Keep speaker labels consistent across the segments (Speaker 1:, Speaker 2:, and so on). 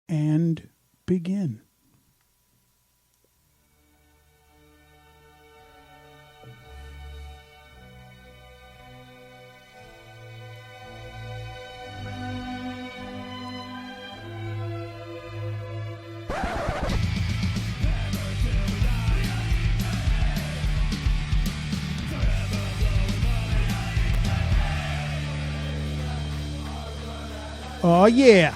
Speaker 1: and begin. Oh, yeah.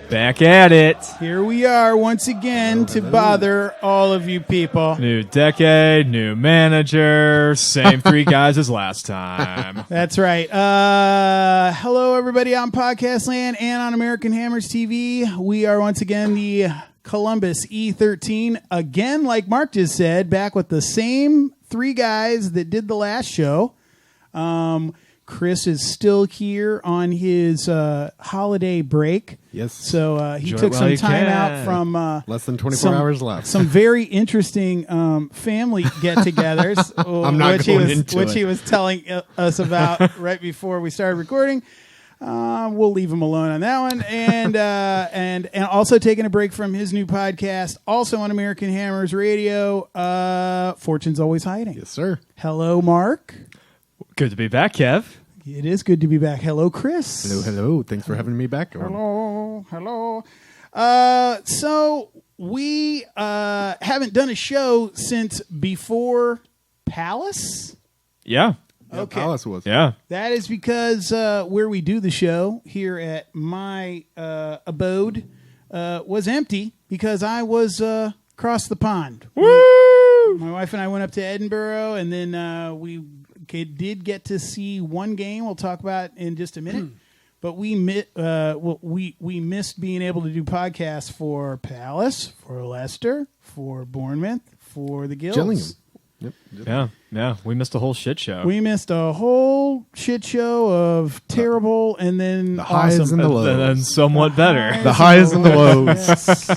Speaker 2: Back at it.
Speaker 1: Here we are once again to bother all of you people.
Speaker 2: New decade, new manager, same three guys as last time.
Speaker 1: That's right. Hello, everybody out in Podcast Land and on American Hammers TV. We are once again the Columbus E13. Again, like Mark just said, back with the same three guys that did the last show. Chris is still here on his holiday break.
Speaker 3: Yes.
Speaker 1: So he
Speaker 2: Enjoy
Speaker 1: took
Speaker 2: it
Speaker 1: some
Speaker 2: while you
Speaker 1: time
Speaker 2: can.
Speaker 1: out from
Speaker 3: less than 24 hours left.
Speaker 1: Some very interesting family get-togethers,
Speaker 3: I'm not going into
Speaker 1: which
Speaker 3: it.
Speaker 1: he was telling us about right before we started recording. We'll leave him alone on that one, and also taking a break from his new podcast, also on American Hammers Radio. Fortune's Always Hiding.
Speaker 3: Yes, sir.
Speaker 1: Hello, Mark.
Speaker 2: Good to be back, Kev.
Speaker 1: It is good to be back. Hello, Chris.
Speaker 3: Hello, hello. Thanks for having me back.
Speaker 1: Hello. So we haven't done a show since before Palace.
Speaker 2: Yeah.
Speaker 1: Okay.
Speaker 3: Palace was.
Speaker 2: Yeah.
Speaker 1: That is because where we do the show here at my abode was empty because I was across the pond.
Speaker 2: Woo!
Speaker 1: My wife and I went up to Edinburgh, and then we did get to see one game. We'll talk about in just a minute. But we missed being able to do podcasts for Palace, for Leicester, for Bournemouth, for the Guilds.
Speaker 3: Gillingham. Yep.
Speaker 2: Yeah. We missed a whole shit show.
Speaker 1: We missed a whole shit show of terrible and then
Speaker 3: The highs
Speaker 1: awesome.
Speaker 3: and the lows.
Speaker 2: And then somewhat better.
Speaker 3: The highs and the lows.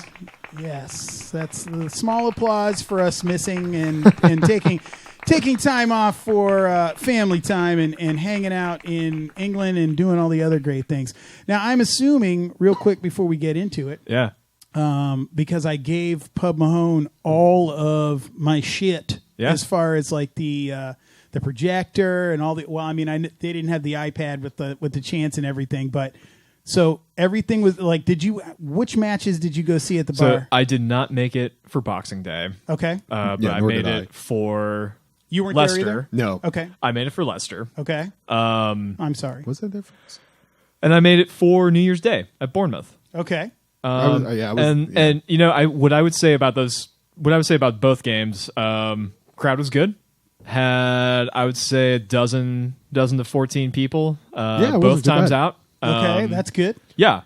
Speaker 1: Yes. That's the small applause for us missing and taking time off for family time and hanging out in England and doing all the other great things. Now, I'm assuming, real quick before we get into it,
Speaker 2: Yeah.
Speaker 1: because I gave Pub Mahone all of my shit as far as like the projector and all the. Well, I mean, they didn't have the iPad with the chants and everything, but so everything was like. Which matches did you go see at the
Speaker 2: So
Speaker 1: bar?
Speaker 2: I did not make it for Boxing Day,
Speaker 1: Okay,
Speaker 2: but
Speaker 3: Yeah,
Speaker 2: I
Speaker 3: nor
Speaker 2: made
Speaker 3: did I.
Speaker 2: it for
Speaker 1: you weren't
Speaker 2: Leicester.
Speaker 1: there either.
Speaker 3: No.
Speaker 1: Okay,
Speaker 2: I made it for Leicester.
Speaker 1: okay. I'm sorry.
Speaker 3: Was that there? Folks?
Speaker 2: And I made it for New Year's Day at Bournemouth.
Speaker 1: Okay,
Speaker 2: And you know, what I would say about both games, crowd was good. Had, I would say, a dozen to 14 people
Speaker 3: it wasn't
Speaker 2: both
Speaker 3: too
Speaker 2: times
Speaker 3: bad.
Speaker 2: out.
Speaker 1: okay, that's good.
Speaker 2: Yeah,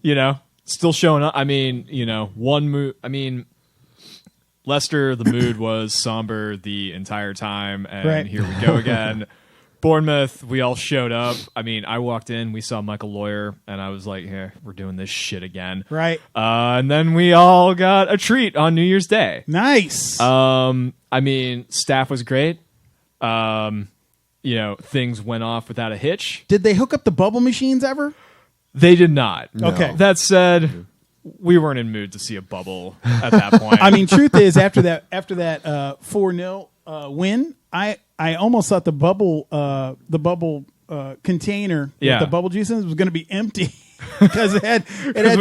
Speaker 2: you know, still showing up. I mean, you know, Leicester, the mood was somber the entire time, and
Speaker 1: Right.
Speaker 2: here we go again. Bournemouth, we all showed up. I mean, I walked in, we saw Michael Lawyer, and I was like, "Here, we're doing this shit again."
Speaker 1: Right,
Speaker 2: And then we all got a treat on New Year's Day.
Speaker 1: nice.
Speaker 2: I mean, staff was great. You know, things went off without a hitch.
Speaker 1: Did they hook up the bubble machines ever?
Speaker 2: They did not.
Speaker 3: No.
Speaker 1: Okay.
Speaker 2: That said, we weren't in mood to see a bubble at that point.
Speaker 1: I mean, truth is, after that 4-0 win, I almost thought the bubble container with the bubble juice in it was going to be empty because it had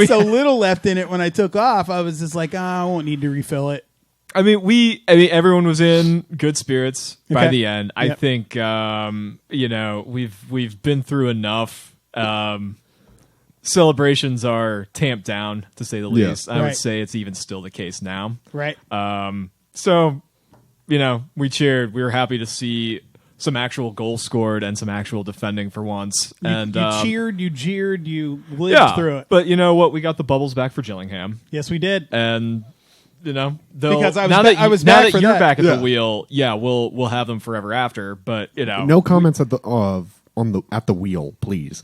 Speaker 1: so little left in it when I took off. I was just like, I won't need to refill it.
Speaker 2: I mean, everyone was in good spirits by
Speaker 1: Okay.
Speaker 2: the end. I
Speaker 1: Yep.
Speaker 2: think, you know, we've been through enough. Celebrations are tamped down, to say the
Speaker 3: Yeah.
Speaker 2: least. I
Speaker 1: Right.
Speaker 2: would say it's even still the case now.
Speaker 1: Right.
Speaker 2: So, you know, we cheered. We were happy to see some actual goals scored and some actual defending for once.
Speaker 1: You cheered, you jeered, you lived
Speaker 2: yeah,
Speaker 1: through it.
Speaker 2: But you know what? We got the bubbles back for Gillingham,
Speaker 1: Yes, we did.
Speaker 2: and you know,
Speaker 1: Because I was
Speaker 2: now
Speaker 1: ba-
Speaker 2: that
Speaker 1: I was
Speaker 2: now
Speaker 1: back
Speaker 2: that
Speaker 1: for
Speaker 2: you're
Speaker 1: that.
Speaker 2: back at
Speaker 3: Yeah.
Speaker 2: the wheel, yeah, we'll have them forever after. But you know,
Speaker 3: No comments at the wheel, please.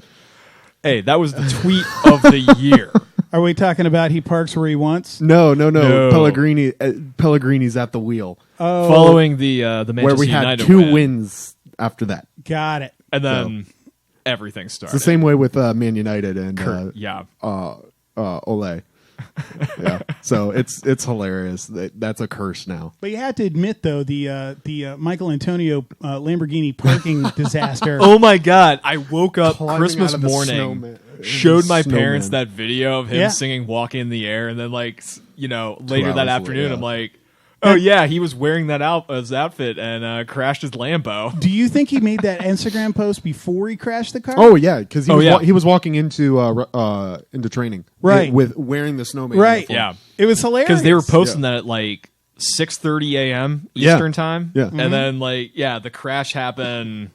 Speaker 2: hey, that was the tweet of the year.
Speaker 1: Are we talking about he parks where he wants?
Speaker 3: No.
Speaker 2: No.
Speaker 3: Pellegrini's at the wheel,
Speaker 1: Oh,
Speaker 2: Following the Manchester
Speaker 3: where we had
Speaker 2: United
Speaker 3: 2
Speaker 2: win,
Speaker 3: wins after that.
Speaker 1: got it.
Speaker 2: and then everything started.
Speaker 3: It's the same way with Man United and
Speaker 2: Yeah,
Speaker 3: Ole. Yeah. So it's hilarious. That's a curse now.
Speaker 1: But you have to admit, though, the Michael Antonio Lamborghini parking disaster.
Speaker 2: Oh my God! I woke up
Speaker 3: Climbing
Speaker 2: Christmas
Speaker 3: out of the
Speaker 2: morning, showed my
Speaker 3: snowman.
Speaker 2: parents that video of him
Speaker 1: Yeah.
Speaker 2: singing "Walking in the Air," and then later that
Speaker 3: hours
Speaker 2: afternoon,
Speaker 3: later,
Speaker 2: I'm
Speaker 3: yeah.
Speaker 2: like, oh yeah, he was wearing that his outfit and crashed his Lambo.
Speaker 1: Do you think he made that Instagram post before he crashed the car?
Speaker 3: Oh yeah, because
Speaker 2: yeah.
Speaker 3: he was walking into training,
Speaker 1: Right.
Speaker 3: with wearing the snowman.
Speaker 1: Right.
Speaker 3: uniform.
Speaker 2: Yeah,
Speaker 1: It was hilarious.
Speaker 2: because they were posting that at like 6:30 a.m.
Speaker 3: Yeah.
Speaker 2: Eastern time.
Speaker 3: Yeah.
Speaker 2: And then the crash happened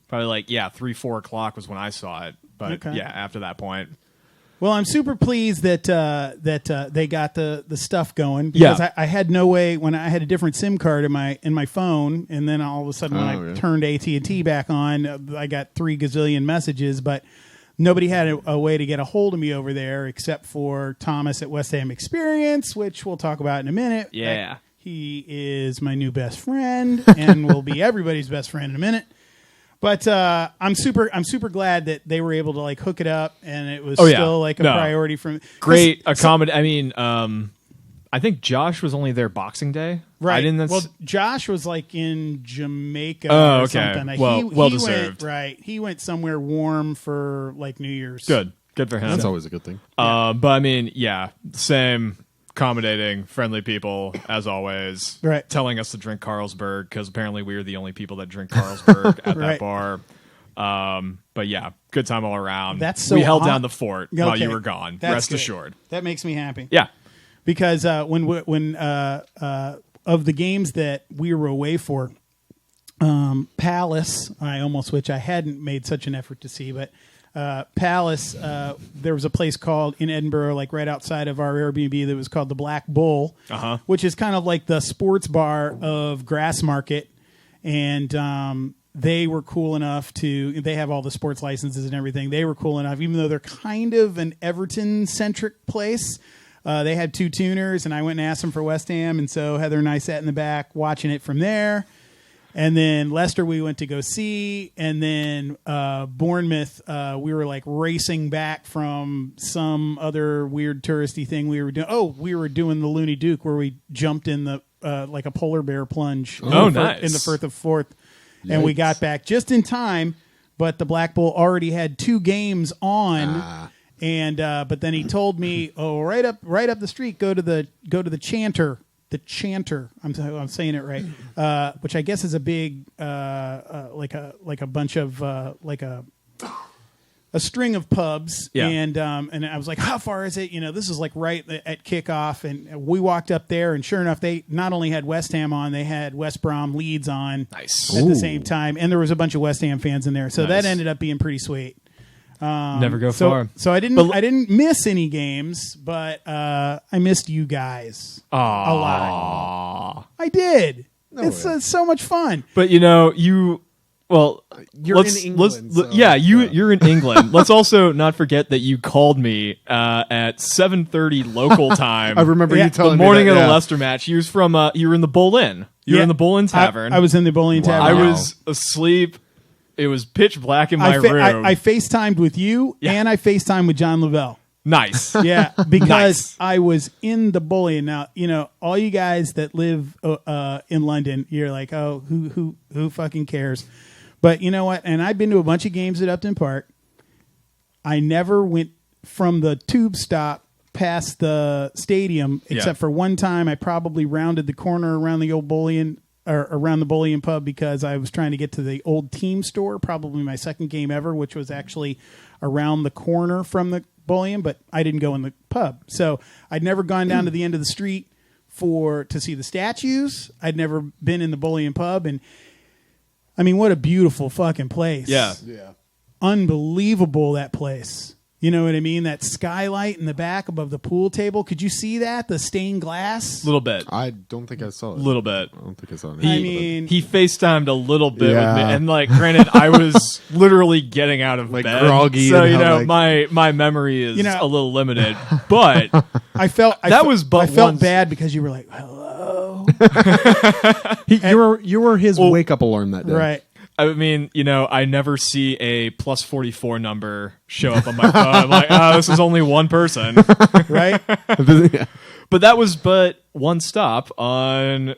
Speaker 2: probably 3-4 o'clock was when I saw it. But
Speaker 1: Okay.
Speaker 2: after that point.
Speaker 1: Well, I'm super pleased that they got the stuff going because
Speaker 2: Yeah.
Speaker 1: I had no way when I had a different SIM card in my phone, and then all of a sudden when I
Speaker 3: yeah.
Speaker 1: turned AT&T back on, I got 3 gazillion messages, but nobody had a way to get a hold of me over there except for Thomas at West Ham Experience, which we'll talk about in a minute.
Speaker 2: Yeah.
Speaker 1: He is my new best friend and will be everybody's best friend in a minute. But I'm super glad that they were able to like hook it up, and it was still like a priority from
Speaker 2: Great accommodate. I mean, I think Josh was only there Boxing Day.
Speaker 1: Right.
Speaker 2: I didn't.
Speaker 1: Well, Josh was like in Jamaica
Speaker 2: Oh,
Speaker 1: or
Speaker 2: okay.
Speaker 1: something.
Speaker 2: Well
Speaker 1: he
Speaker 2: deserved.
Speaker 1: Went, right. He went somewhere warm for like New Year's.
Speaker 2: Good for him.
Speaker 3: That's always a good thing.
Speaker 2: But I mean, same accommodating, friendly people as always.
Speaker 1: Right.
Speaker 2: Telling us to drink Carlsberg because apparently we were the only people that drink Carlsberg at
Speaker 1: Right.
Speaker 2: that bar. But good time all around.
Speaker 1: That's so
Speaker 2: we held
Speaker 1: hot.
Speaker 2: down the fort while
Speaker 1: Okay.
Speaker 2: you were gone.
Speaker 1: That's
Speaker 2: Rest
Speaker 1: good.
Speaker 2: assured.
Speaker 1: That makes me happy.
Speaker 2: Yeah.
Speaker 1: Because when of the games that we were away for, Palace, which I hadn't made such an effort to see, but Palace, there was a place called in Edinburgh, like right outside of our Airbnb, that was called the Black Bull, which is kind of like the sports bar of Grassmarket, and they were cool enough they have all the sports licenses and everything. They were cool enough, even though they're kind of an Everton-centric place. They had 2 tuners, and I went and asked them for West Ham, and so Heather and I sat in the back watching it from there. And then Leicester we went to go see, and then Bournemouth we were like racing back from some other weird touristy thing we were doing. Oh, we were doing the Looney Duke where we jumped in the like a polar bear plunge
Speaker 2: nice.
Speaker 1: in the Firth of Forth. And we got back just in time, but the Black Bull already had 2 games on. And but then he told me, right up the street, go to the Chanter. The Chanter, I'm saying it right, which I guess is a big like a bunch of like a string of pubs, and I was like, how far is it? This is like right at kickoff, and we walked up there, and sure enough, they not only had West Ham on, they had West Brom Leeds on,
Speaker 2: Nice.
Speaker 1: at the same time, and there was a bunch of West Ham fans in there, so
Speaker 2: Nice.
Speaker 1: that ended up being pretty sweet.
Speaker 2: Never go far.
Speaker 1: So I didn't miss any games, but I missed you guys a lot. I did. It's so much fun.
Speaker 2: But you're
Speaker 3: in England, so-
Speaker 2: you're in England. Let's also not forget that you called me at 7:30 local time.
Speaker 3: I remember you telling
Speaker 2: the
Speaker 3: me
Speaker 2: morning
Speaker 3: that,
Speaker 2: of the
Speaker 3: yeah.
Speaker 2: Leicester match. You was from you were in the Bull Inn. You were in the Bull Inn Tavern.
Speaker 1: I was in the Bowling Tavern.
Speaker 2: I
Speaker 3: Wow.
Speaker 2: was asleep. It was pitch black in my room.
Speaker 1: I FaceTimed with you, and I FaceTimed with John Lavelle.
Speaker 2: Nice.
Speaker 1: Yeah, because
Speaker 2: Nice.
Speaker 1: I was in the bully. Now, all you guys that live in London, you're like, oh, who fucking cares? But you know what? And I've been to a bunch of games at Upton Park. I never went from the tube stop past the stadium, except for one time. I probably rounded the corner around the old Bullion or around the Bullion pub because I was trying to get to the old team store, probably my second game ever, which was actually around the corner from the Bullion, but I didn't go in the pub. So I'd never gone down to the end of the street to see the statues. I'd never been in the Bullion pub, and I mean, what a beautiful fucking place.
Speaker 2: Yeah.
Speaker 1: Unbelievable, that place. You know what I mean? That skylight in the back above the pool table. Could you see that? The stained glass?
Speaker 2: Little bit.
Speaker 3: I don't think I saw it.
Speaker 2: Little bit.
Speaker 3: I don't think I saw it.
Speaker 2: He FaceTimed a little bit
Speaker 3: Yeah.
Speaker 2: with me, and granted, I was literally getting out of bed,
Speaker 3: groggy,
Speaker 2: so
Speaker 3: and how,
Speaker 2: my memory is a little limited. But
Speaker 1: I felt
Speaker 2: once.
Speaker 1: bad because you were like, hello.
Speaker 3: You were his wake up alarm that day.
Speaker 1: Right.
Speaker 2: I mean, I never see a plus 44 number show up on my phone. I'm like, oh, this is only one person.
Speaker 1: Right?
Speaker 3: Yeah.
Speaker 2: But that was one stop on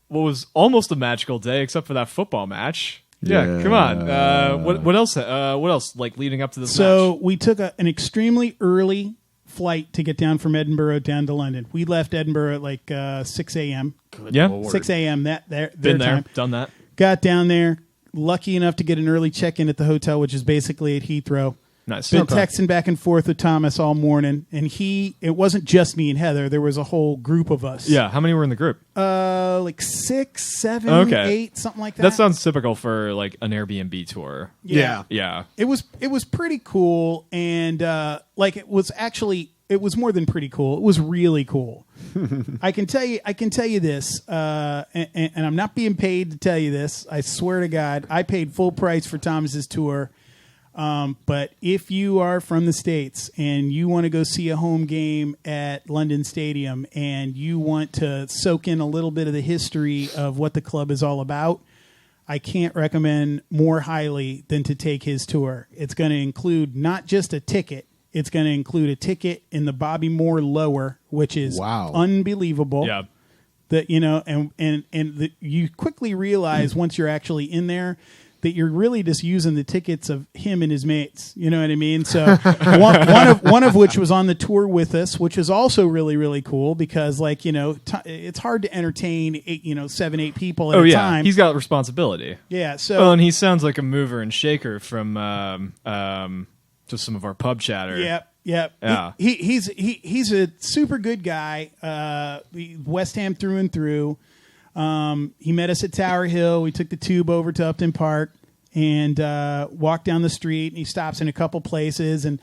Speaker 2: what was almost a magical day, except for that football match. Yeah, come on. What else? What else? Like leading up to this match?
Speaker 1: So we took an extremely early flight to get down from Edinburgh down to London. We left Edinburgh at like 6 a.m.
Speaker 2: Yeah,
Speaker 1: 6 a.m. Their
Speaker 2: been there,
Speaker 1: time.
Speaker 2: done that.
Speaker 1: Got down there, lucky enough to get an early check-in at the hotel, which is basically at Heathrow.
Speaker 2: Nice.
Speaker 1: Been texting back and forth with Thomas all morning, and it wasn't just me and Heather. There was a whole group of us.
Speaker 2: Yeah, how many were in the group?
Speaker 1: Like 6, 7, 8, something like that.
Speaker 2: That sounds typical for like an Airbnb tour.
Speaker 3: Yeah.
Speaker 1: It was pretty cool, and it was more than pretty cool. It was really cool. I can tell you this, and I'm not being paid to tell you this. I swear to God, I paid full price for Thomas's tour. But if you are from the States and you want to go see a home game at London Stadium and you want to soak in a little bit of the history of what the club is all about, I can't recommend more highly than to take his tour. It's going to include not just a ticket. It's going to include a ticket in the Bobby Moore Lower, which is unbelievable.
Speaker 2: Yeah.
Speaker 1: That, you quickly realize once you're actually in there that you're really just using the tickets of him and his mates. You know what I mean? So one of which was on the tour with us, which is also really, really cool because it's hard to entertain 7, 8 people at a time.
Speaker 2: He's got responsibility.
Speaker 1: Yeah. So
Speaker 2: and he sounds like a mover and shaker from just some of our pub chatter.
Speaker 1: Yep. Yeah. He's a super good guy. West Ham through and through. He met us at Tower Hill. We took the tube over to Upton Park and walked down the street. And he stops in a couple places. And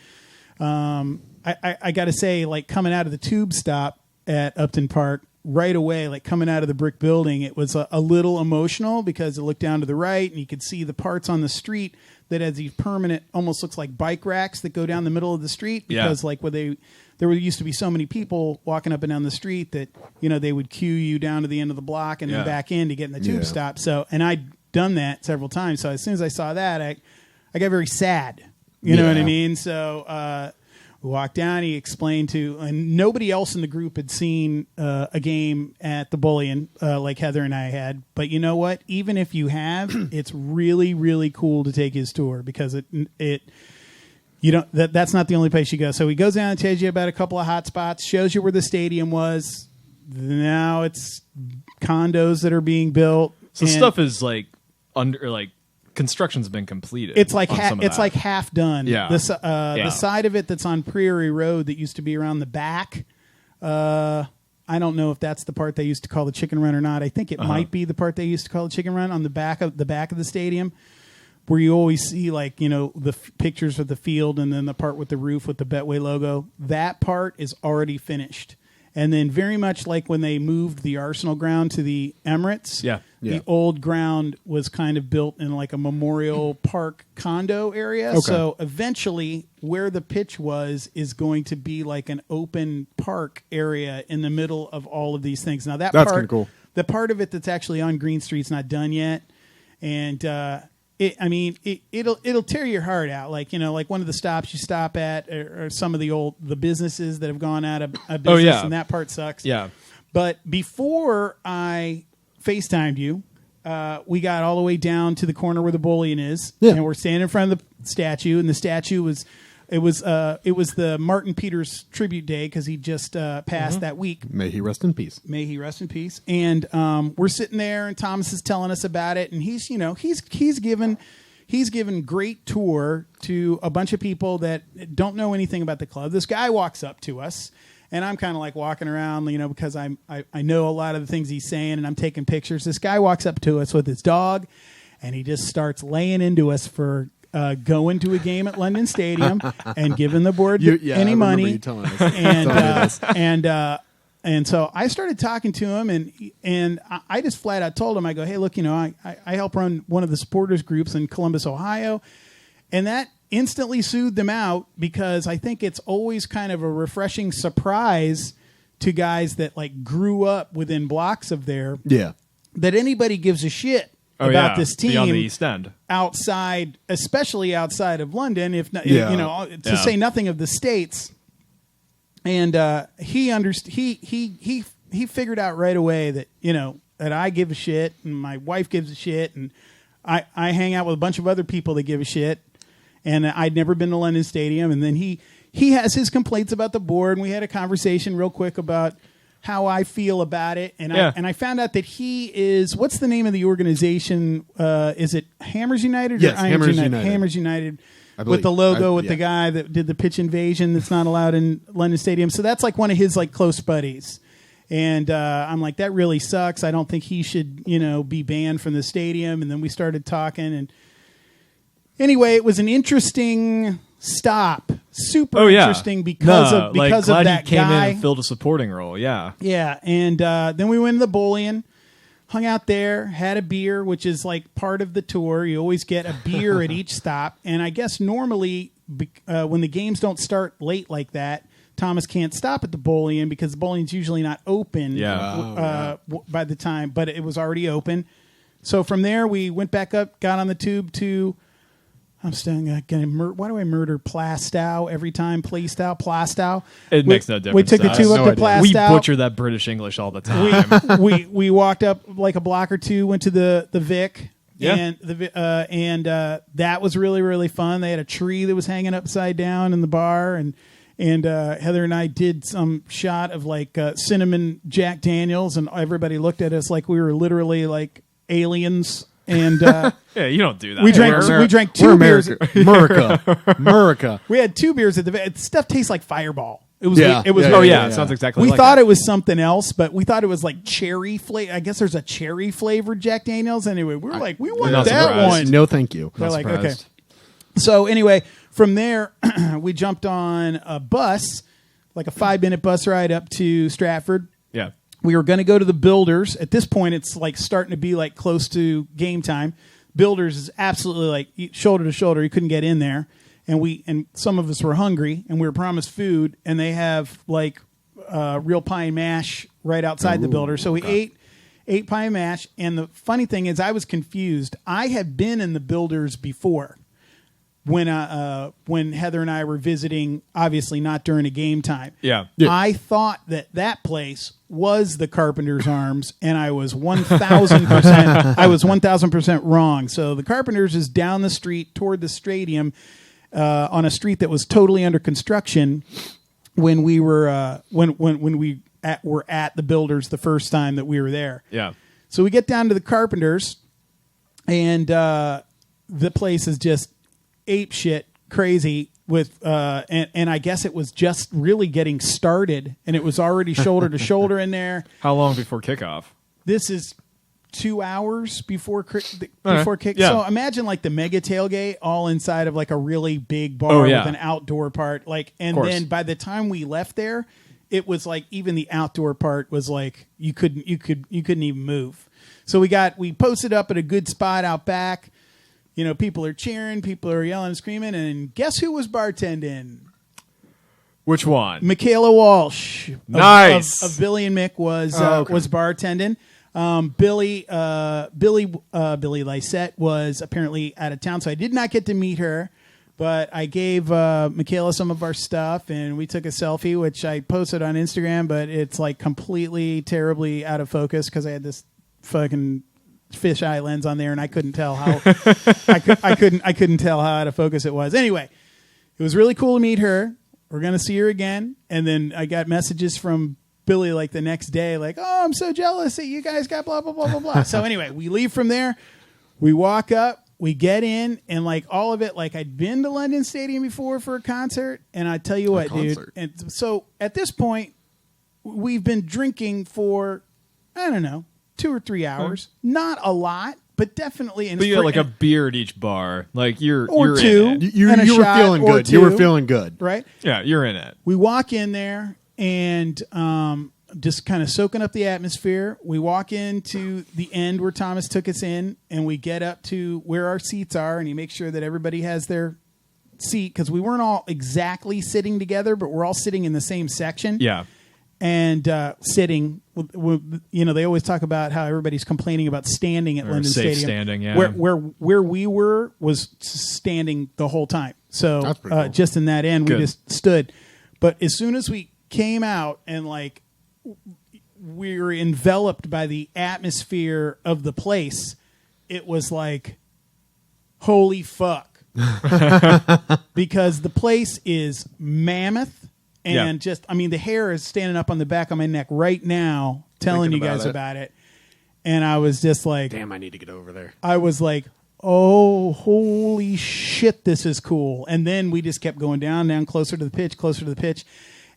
Speaker 1: I got to say, like coming out of the tube stop at Upton Park right away, like coming out of the brick building, it was a little emotional because it looked down to the right and you could see the parts on the street that has these permanent, almost looks like bike racks that go down the middle of the street because there used to be so many people walking up and down the street that, they would queue you down to the end of the block and then back in to get in the tube stop. So, and I'd done that several times. So as soon as I saw that, I got very sad. You know what I mean? So, we walked down, he explained and nobody else in the group had seen a game at the Bullion like Heather and I had. But you know what? Even if you have, it's really, really cool to take his tour because that's not the only place you go. So he goes down and tells you about a couple of hot spots, shows you where the stadium was. Now it's condos that are being built.
Speaker 2: So stuff is construction's been completed.
Speaker 1: It's like half done.
Speaker 2: Yeah.
Speaker 1: The side of it that's on Prairie Road that used to be around the back. I don't know if that's the part they used to call the Chicken Run or not. I think it might be the part they used to call the Chicken Run on the back of the stadium, where you always see the pictures of the field and then the part with the roof with the Betway logo. That part is already finished. And then very much like when they moved the Arsenal ground to the Emirates, the old ground was kind of built in like a Memorial Park condo area. Okay. So eventually where the pitch is going to be like an open park area in the middle of all of these things. Now that's kind of cool. The part of it that's actually on Green Street's not done yet. And it'll tear your heart out. Like one of the stops you stop at are some of the businesses that have gone out of business, and that part sucks.
Speaker 2: Yeah.
Speaker 1: But before I FaceTimed you, we got all the way down to the corner where the Bullion is, and we're standing in front of the statue, and the statue was the Martin Peters tribute day because he just passed that week.
Speaker 3: May he rest in peace.
Speaker 1: May he rest in peace. And we're sitting there, and Thomas is telling us about it, and he's given great tour to a bunch of people that don't know anything about the club. This guy walks up to us, and I'm kind of like walking around, because I know a lot of the things he's saying, and I'm taking pictures. This guy walks up to us with his dog, and he just starts laying into us for going to a game at London Stadium and giving the board any money. And so I started talking to him, and I just flat out told him, I go, hey, look, I help run one of the supporters groups in Columbus, Ohio, and that instantly soothed them out because I think it's always kind of a refreshing surprise to guys that grew up within blocks of there.
Speaker 3: Yeah.
Speaker 1: That anybody gives a shit about this team
Speaker 2: beyond the East End,
Speaker 1: outside, especially outside of London, if not,
Speaker 3: Yeah.
Speaker 1: you know, to say nothing of the States. And he figured out right away that, you know, that I give a shit and my wife gives a shit, and I hang out with a bunch of other people that give a shit. And I'd never been to London Stadium, and then he has his complaints about the board, and we had a conversation real quick about how I feel about it, and I found out that he is, what's the name of the organization? Is it Hammers United or
Speaker 3: Yes,
Speaker 1: Irons
Speaker 3: Hammers
Speaker 1: United?
Speaker 3: United.
Speaker 1: Hammers United,
Speaker 3: believe.
Speaker 1: with the logo with
Speaker 3: Yeah.
Speaker 1: the guy that did the pitch invasion that's not allowed in London Stadium. So that's like one of his like close buddies. And I'm like, that really sucks. I don't think he should, you know, be banned from the stadium. And then we started talking, and anyway, it was an interesting stop. Super interesting because of
Speaker 2: glad
Speaker 1: that
Speaker 2: he came
Speaker 1: guy.
Speaker 2: in and filled a supporting role. Yeah.
Speaker 1: Yeah, and then we went to the Bolian, hung out there, had a beer, which is like part of the tour. You always get a beer at each stop. And I guess normally when the games don't start late like that, Thomas can't stop at the Bolian because the Bolian's usually not open by the time, but it was already open. So from there, we went back up, got on the tube to... I'm still going why do I murder Plastow every time? Plastow?
Speaker 2: It makes no difference.
Speaker 1: We took the tube up to Plastow.
Speaker 2: We butcher that British English all the time.
Speaker 1: we walked up like a block or two, went to the Vic, and that was really, really fun. They had a tree that was hanging upside down in the bar, and Heather and I did some shot of like cinnamon Jack Daniels, and everybody looked at us like we were literally like aliens. And
Speaker 2: yeah, you don't do that.
Speaker 1: We drank two beers.
Speaker 3: America.
Speaker 1: We had two beers at the stuff tastes like Fireball. It was
Speaker 3: Yeah.
Speaker 1: it was
Speaker 2: It sounds exactly
Speaker 1: we
Speaker 2: like
Speaker 1: thought
Speaker 2: that.
Speaker 1: it was something else, but we thought it was like cherry flavor. I guess there's a cherry flavored Jack Daniels. Anyway, we were like, we want
Speaker 2: not
Speaker 1: that
Speaker 2: surprised.
Speaker 1: one.
Speaker 3: No, thank you.
Speaker 1: They're like, okay.
Speaker 2: surprised.
Speaker 1: So anyway, from there we jumped on a bus, like a 5-minute bus ride up to Stratford.
Speaker 2: Yeah.
Speaker 1: We were going to go to the Builders. At this point, it's like starting to be like close to game time. Builders is absolutely like shoulder to shoulder. You couldn't get in there, and some of us were hungry, and we were promised food, and they have like real pie and mash right outside the Builders. So we ate pie and mash, and the funny thing is, I was confused. I had been in the Builders before when Heather and I were visiting. Obviously, not during a game time.
Speaker 2: Yeah.
Speaker 1: I thought that place was the Carpenter's Arms, and I was 1,000%. I was 1,000% wrong. So the Carpenter's is down the street toward the stadium, on a street that was totally under construction when we were were at the Builders the first time that we were there.
Speaker 2: Yeah.
Speaker 1: So we get down to the Carpenter's, and the place is just ape shit crazy. With and I guess it was just really getting started, and it was already shoulder to shoulder in there.
Speaker 2: How long before kickoff?
Speaker 1: This is 2 hours before kick.
Speaker 2: Yeah.
Speaker 1: So imagine like the mega tailgate all inside of like a really big bar with an outdoor part. Like, and then by the time we left there, it was like even the outdoor part was like you couldn't even move. So we posted up at a good spot out back. You know, people are cheering, people are yelling and screaming, and guess who was bartending?
Speaker 2: Which one?
Speaker 1: Michaela Walsh.
Speaker 2: Nice.
Speaker 1: Of Billy and Mick was bartending. Billy Lysette was apparently out of town, so I did not get to meet her. But I gave Michaela some of our stuff, and we took a selfie, which I posted on Instagram. But it's like completely terribly out of focus because I had this fucking fisheye lens on there, and I couldn't tell how I couldn't tell how out of focus it was. Anyway, it was really cool to meet her. We're gonna see her again, and then I got messages from Billy like the next day, like, "Oh, I'm so jealous that you guys got blah blah blah blah blah." So anyway, we leave from there. We walk up, we get in, and like all of it, like I'd been to London Stadium before for a concert, and I tell you what, dude. And so at this point, we've been drinking for I don't know. 2 or 3 hours, not a lot, but definitely.
Speaker 2: But you got like a beer at each bar, like you're
Speaker 1: two.
Speaker 2: in it.
Speaker 3: You were feeling good.
Speaker 1: Two,
Speaker 3: you were feeling good,
Speaker 1: right?
Speaker 2: Yeah, you're in it.
Speaker 1: We walk in there and just kind of soaking up the atmosphere. We walk into the end where Thomas took us in, and we get up to where our seats are, and he makes sure that everybody has their seat because we weren't all exactly sitting together, but we're all sitting in the same section.
Speaker 2: Yeah.
Speaker 1: and sitting. They always talk about how everybody's complaining about standing at London
Speaker 2: safe
Speaker 1: Stadium.
Speaker 2: Standing, yeah.
Speaker 1: Where we were was standing the whole time. So
Speaker 3: That's pretty cool.
Speaker 1: just in that end,
Speaker 2: Good.
Speaker 1: we just stood. But as soon as we came out and like we were enveloped by the atmosphere of the place, it was like, holy fuck. Because the place is mammoth and the hair is standing up on the back of my neck right now telling you guys about it. And I was just like,
Speaker 3: damn, I need to get over there.
Speaker 1: I was like, oh, holy shit, this is cool. And then we just kept going down, closer to the pitch.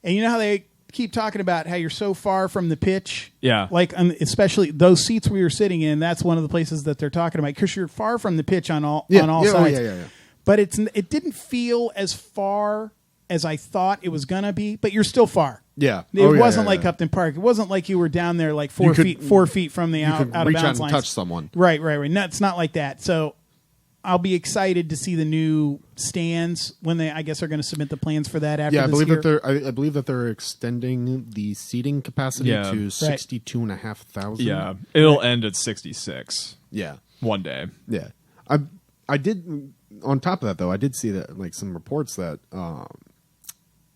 Speaker 1: And you know how they keep talking about how you're so far from the pitch?
Speaker 2: Yeah.
Speaker 1: Like, especially those seats we were sitting in, that's one of the places that they're talking about, because you're far from the pitch on all sides.
Speaker 3: Yeah.
Speaker 1: But it didn't feel as far as I thought it was going to be, but you're still far.
Speaker 3: Yeah.
Speaker 1: It wasn't like Upton Park. It wasn't like you were down there like 4 feet from the out of
Speaker 3: reach
Speaker 1: bounds
Speaker 3: out and
Speaker 1: lines.
Speaker 3: touch someone.
Speaker 1: Right. No, it's not like that. So I'll be excited to see the new stands when they, I guess, are going to submit the plans for that after this year.
Speaker 3: I believe that they're extending the seating capacity to 62,500.
Speaker 2: Yeah, it'll end at 66.
Speaker 3: Yeah.
Speaker 2: One day.
Speaker 3: Yeah. I did, on top of that though, I did see that like some reports that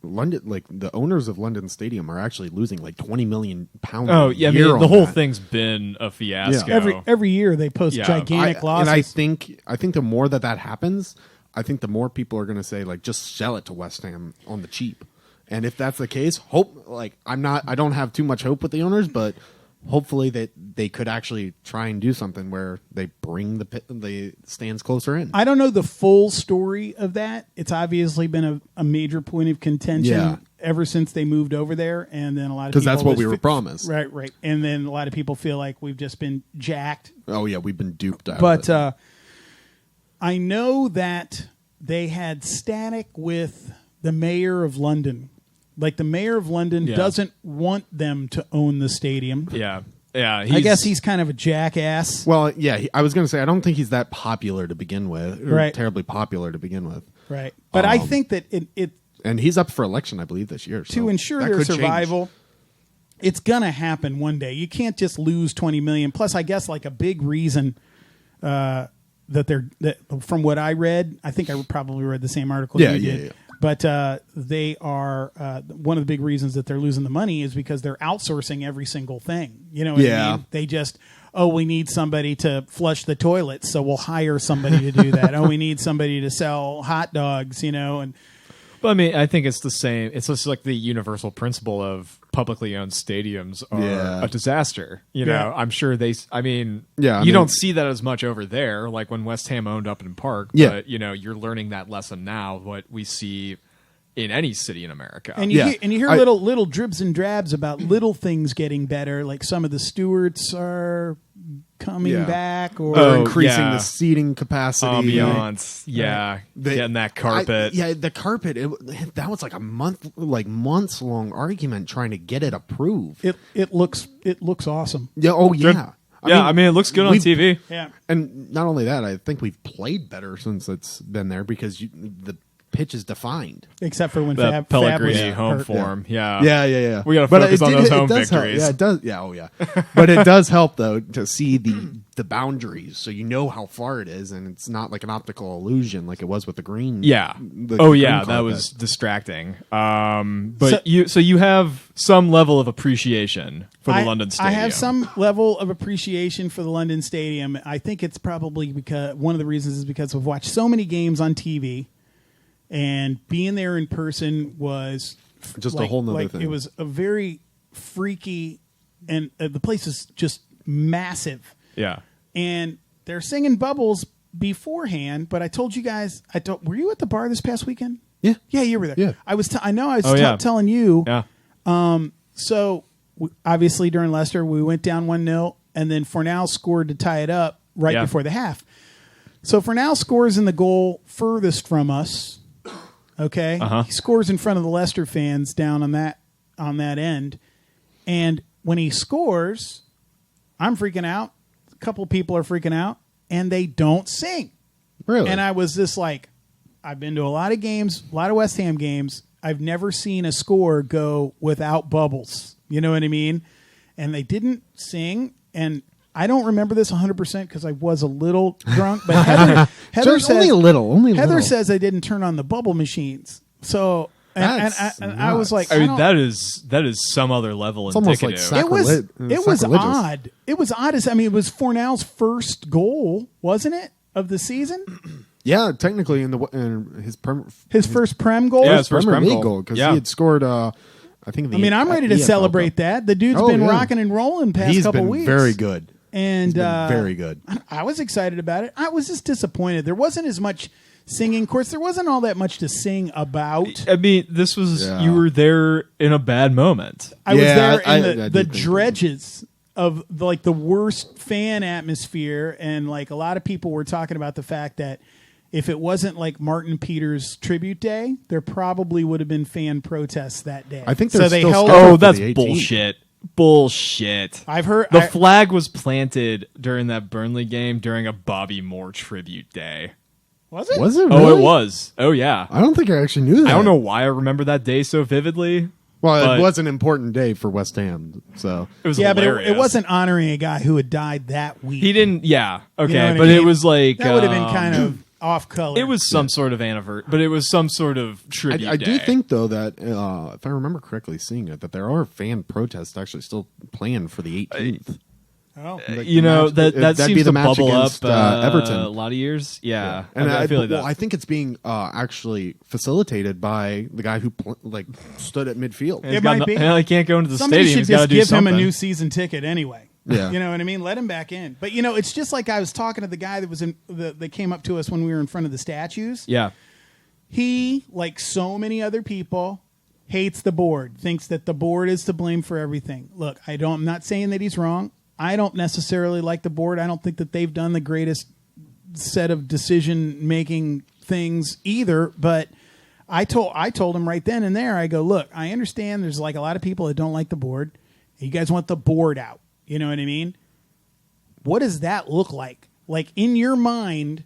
Speaker 3: London, like the owners of London Stadium are actually losing like 20 million pounds.
Speaker 2: Oh yeah,
Speaker 3: the
Speaker 2: the whole thing's been a fiasco.
Speaker 1: Yeah. Every year they post gigantic losses.
Speaker 3: And I think the more that happens, I think the more people are going to say like just sell it to West Ham on the cheap. And if that's the case, I don't have too much hope with the owners, but hopefully that they could actually try and do something where they bring the stands closer in.
Speaker 1: I don't know the full story of that. It's obviously been a major point of contention ever since they moved over there, and then a lot of people,
Speaker 3: because that's what we were promised.
Speaker 1: Right. And then a lot of people feel like we've just been jacked.
Speaker 3: Oh yeah, we've been duped out.
Speaker 1: But I know that they had static with the mayor of London. Like the mayor of London doesn't want them to own the stadium.
Speaker 2: Yeah.
Speaker 1: I guess he's kind of a jackass.
Speaker 3: Well, yeah, I was going to say I don't think he's that popular to begin with, or
Speaker 1: right.
Speaker 3: terribly popular to begin with.
Speaker 1: Right. But I think that it
Speaker 3: and he's up for election, I believe, this year. So
Speaker 1: to ensure their survival, it's going to happen one day. You can't just lose 20 million. Plus, I guess like a big reason that from what I read, I think I probably read the same article you did.
Speaker 3: Yeah.
Speaker 1: But they are one of the big reasons that they're losing the money is because they're outsourcing every single thing. You know what I mean? They just, we need somebody to flush the toilets, so we'll hire somebody to do that. We need somebody to sell hot dogs, and.
Speaker 2: But I mean, I think it's the same. It's just like the universal principle of publicly owned stadiums are a disaster. You know, I'm sure you don't see that as much over there, like when West Ham owned Upton Park.
Speaker 3: Yeah.
Speaker 2: But, you're learning that lesson now, what we see in any city in America.
Speaker 1: And you hear little dribs and drabs about little things getting better, like some of the stewards are coming back or
Speaker 3: increasing the seating capacity,
Speaker 2: ambiance, getting that carpet.
Speaker 3: The carpet. That was like a months long argument trying to get it approved.
Speaker 1: It looks awesome.
Speaker 3: Yeah. Oh yeah.
Speaker 2: I mean, it looks good on TV.
Speaker 1: Yeah.
Speaker 3: And not only that, I think we've played better since it's been there because the pitch is defined.
Speaker 1: Except for when
Speaker 2: the Pellegrini home
Speaker 1: hurt.
Speaker 2: form. Yeah.
Speaker 3: We
Speaker 2: got to focus on those home victories.
Speaker 3: Help. Yeah, it does. Yeah, oh yeah. But it does help though to see the boundaries, so you know how far it is, and it's not like an optical illusion like it was with the green.
Speaker 2: Yeah. That was distracting. But you have some level of appreciation for the London Stadium.
Speaker 1: I have some level of appreciation for the London Stadium. I think it's probably because one of the reasons is because we've watched so many games on TV. And being there in person was
Speaker 3: just a whole nother thing.
Speaker 1: It was a very freaky, and the place is just massive.
Speaker 2: Yeah.
Speaker 1: And they're singing Bubbles beforehand, but I told you guys, were you at the bar this past weekend?
Speaker 3: Yeah.
Speaker 1: Yeah, you were there.
Speaker 3: Yeah.
Speaker 1: I was telling you.
Speaker 2: Yeah.
Speaker 1: So obviously during Leicester, we went down 1-0, and then Fornal scored to tie it up right before the half. So Fornal scores in the goal furthest from us. Okay, He scores in front of the Leicester fans down on that end, and when he scores, I'm freaking out. A couple people are freaking out, and they don't sing.
Speaker 3: Really?
Speaker 1: And I was just like, I've been to a lot of games, a lot of West Ham games. I've never seen a score go without bubbles. You know what I mean? And they didn't sing, and I don't remember this 100% because I was a little drunk. But Heather says
Speaker 3: only a little.
Speaker 1: Heather says I didn't turn on the bubble machines. So and I was like,
Speaker 2: I mean, that is some other level.
Speaker 3: It's almost like
Speaker 1: it was odd. It was odd. It was Fornell's first goal, wasn't it, of the season?
Speaker 3: Yeah, technically in his
Speaker 1: first Prem goal.
Speaker 2: Yeah, his first Prem
Speaker 3: goal because he had scored. I think.
Speaker 1: I'm ready to celebrate that. The dude's been rocking and rolling past couple weeks.
Speaker 3: Very good.
Speaker 1: And
Speaker 3: very good.
Speaker 1: I was excited about it. I was just disappointed. There wasn't as much singing. Of course, there wasn't all that much to sing about.
Speaker 2: I mean, this was you were there in a bad moment.
Speaker 1: I was there in the dredges of the worst fan atmosphere, and like a lot of people were talking about the fact that if it wasn't like Martin Peters' tribute day, there probably would have been fan protests that day.
Speaker 3: I think so. They held.
Speaker 2: Oh, that's bullshit. Bullshit.
Speaker 1: I've heard
Speaker 2: the flag was planted during that Burnley game during a Bobby Moore tribute day.
Speaker 1: Was it?
Speaker 3: Was it? Really?
Speaker 2: Oh, it was. Oh, yeah.
Speaker 3: I don't think I actually knew that.
Speaker 2: I don't know why I remember that day so vividly.
Speaker 3: Well, it was an important day for West Ham, so
Speaker 2: it was hilarious.
Speaker 1: But it wasn't honoring a guy who had died that week.
Speaker 2: He didn't. Yeah. Okay,
Speaker 1: you know
Speaker 2: but it was like
Speaker 1: that would have been kind of off color.
Speaker 2: It was some sort of anniversary, but it was some sort of tribute.
Speaker 3: I do think though that if I remember correctly, seeing it, that there are fan protests actually still planned for the 18th.
Speaker 2: That seems
Speaker 3: be the
Speaker 2: to
Speaker 3: match
Speaker 2: bubble
Speaker 3: against,
Speaker 2: up
Speaker 3: Everton
Speaker 2: a lot of years. Yeah.
Speaker 3: And
Speaker 2: I feel like that.
Speaker 3: I think it's being actually facilitated by the guy who stood at midfield.
Speaker 1: It might be.
Speaker 2: He can't go into the
Speaker 1: Somebody
Speaker 2: stadium.
Speaker 1: should just give
Speaker 2: him
Speaker 1: a new season ticket anyway.
Speaker 3: Yeah.
Speaker 1: You know what I mean? Let him back in. But it's just like I was talking to the guy that was that came up to us when we were in front of the statues.
Speaker 2: Yeah.
Speaker 1: He, like so many other people, hates the board. Thinks that the board is to blame for everything. Look, I'm not saying that he's wrong. I don't necessarily like the board. I don't think that they've done the greatest set of decision-making things either. But I told him right then and there, I go, look, I understand there's like a lot of people that don't like the board. You guys want the board out. You know what I mean? What does that look like? Like, in your mind,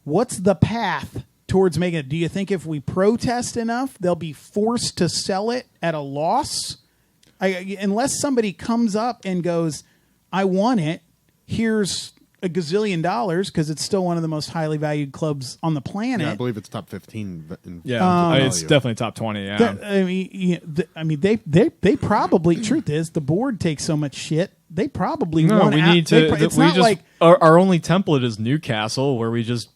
Speaker 1: what's the path towards making it? Do you think if we protest enough, they'll be forced to sell it at a loss? Unless somebody comes up and goes, I want it, here's a gazillion dollars, because it's still one of the most highly valued clubs on the planet.
Speaker 3: Yeah, I believe it's top 15.
Speaker 2: It's definitely top 20. Yeah,
Speaker 1: They probably. Truth is, the board takes so much shit. They probably want.
Speaker 2: We need to. It's not like our only template is Newcastle, where we just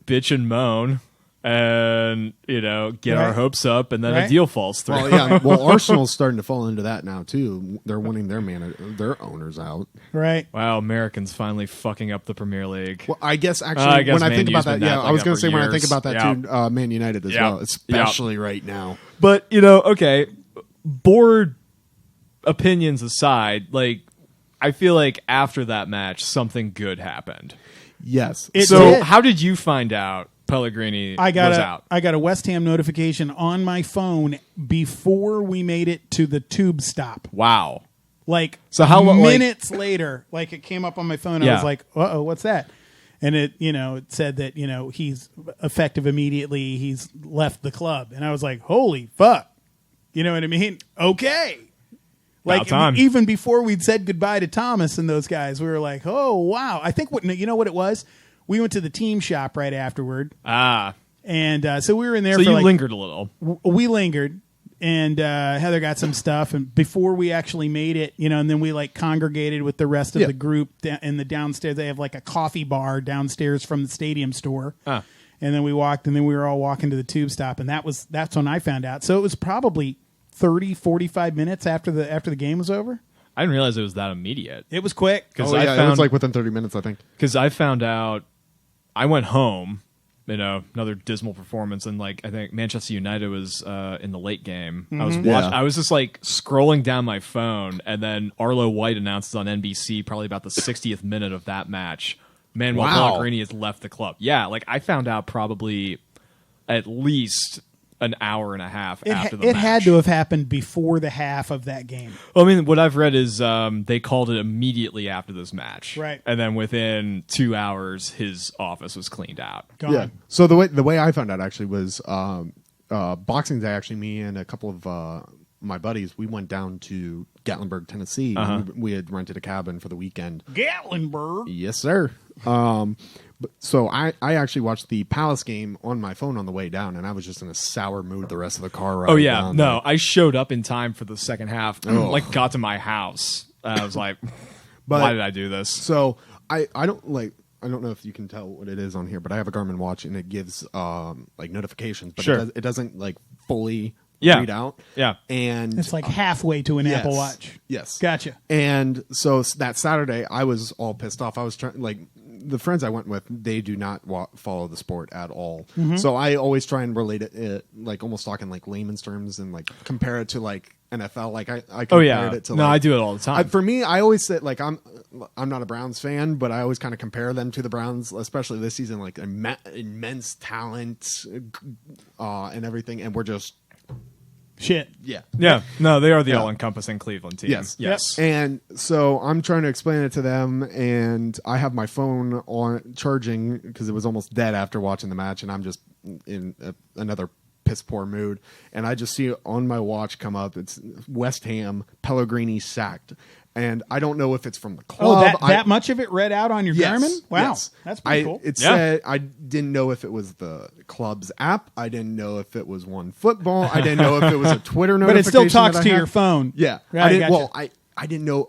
Speaker 2: bitch and moan and get our hopes up, and then a deal falls through.
Speaker 3: Well, Arsenal's starting to fall into that now too. They're wanting their owners out.
Speaker 1: Right.
Speaker 2: Wow, Americans finally fucking up the Premier League.
Speaker 3: Well, I guess actually when I think about that, I was going to say when I think about that too, Man United as well, especially right now.
Speaker 2: But okay, board opinions aside, like I feel like after that match, something good happened.
Speaker 3: Yes.
Speaker 2: How did you find out Pellegrini was out?
Speaker 1: I got a West Ham notification on my phone before we made it to the tube stop.
Speaker 2: Wow.
Speaker 1: Like,
Speaker 2: so how
Speaker 1: minutes later, like it came up on my phone. I was like, uh-oh, what's that? And it said that, he's effective immediately. He's left the club. And I was like, holy fuck. You know what I mean? Okay. Like, even before we'd said goodbye to Thomas and those guys, we were like, oh, wow. I think what it was? We went to the team shop right afterward. And so we were in there.
Speaker 2: So you lingered a little.
Speaker 1: We lingered, and Heather got some stuff. And before we actually made it, and then we like congregated with the rest of the group in the downstairs. They have like a coffee bar downstairs from the stadium store. And then we walked, and then we were all walking to the tube stop, and that's when I found out. So it was probably 30, 45 minutes after the game was over.
Speaker 2: I didn't realize it was that immediate.
Speaker 1: It was quick.
Speaker 3: It was like within 30 minutes, I think.
Speaker 2: Because I found out, I went home, another dismal performance, and like I think Manchester United was in the late game.
Speaker 1: Mm-hmm.
Speaker 2: I was just like scrolling down my phone, and then Arlo White announces on NBC probably about the 60th minute of that match, Manuel Pellegrini has left the club. Yeah, like I found out probably at least an hour and a half after the match.
Speaker 1: It had to have happened before the half of that game.
Speaker 2: Well, I mean, what I've read is they called it immediately after this match.
Speaker 1: Right.
Speaker 2: And then within 2 hours, his office was cleaned out.
Speaker 1: Gone.
Speaker 3: Yeah. So the way I found out actually was Boxing Day, actually, me and a couple of my buddies, we went down to Gatlinburg, Tennessee. We had rented a cabin for the weekend.
Speaker 1: Gatlinburg?
Speaker 3: Yes, sir. So I actually watched the Palace game on my phone on the way down, and I was just in a sour mood the rest of the car ride.
Speaker 2: Oh, yeah.
Speaker 3: Down
Speaker 2: No,
Speaker 3: there.
Speaker 2: I showed up in time for the second half. Like, got to my house. I was like, why did I do this?
Speaker 3: So I don't know if you can tell what it is on here, but I have a Garmin watch, and it gives like notifications, but it doesn't like fully read out.
Speaker 2: Yeah.
Speaker 3: And
Speaker 1: it's like halfway to an Apple Watch.
Speaker 3: Yes.
Speaker 1: Gotcha.
Speaker 3: And so that Saturday, I was all pissed off. I was trying, like, the friends I went with, they do not follow the sport at all. So I always try and relate it, like, almost talking like layman's terms and like compare it to like NFL. Like I compared it to.
Speaker 2: No, I do it all the time.
Speaker 3: For me, I always say, like, I'm not a Browns fan, but I always kind of compare them to the Browns, especially this season. Like immense talent and everything, and we're just.
Speaker 1: Shit.
Speaker 3: Yeah.
Speaker 2: No, they are the all-encompassing Cleveland team.
Speaker 3: Yes.
Speaker 1: Yep.
Speaker 3: And so I'm trying to explain it to them, and I have my phone on charging because it was almost dead after watching the match, and I'm just in another piss poor mood. And I just see on my watch come up, it's West Ham, Pellegrini sacked. And I don't know if it's from the club.
Speaker 1: Oh, that much of it read out on your Garmin? Wow.
Speaker 3: Yes.
Speaker 1: That's pretty cool.
Speaker 3: It said, I didn't know if it was the club's app. I didn't know if it was One Football. I didn't know if it was a Twitter
Speaker 1: But
Speaker 3: notification.
Speaker 1: it still talks to your phone.
Speaker 3: Yeah.
Speaker 1: Right,
Speaker 3: I didn't know.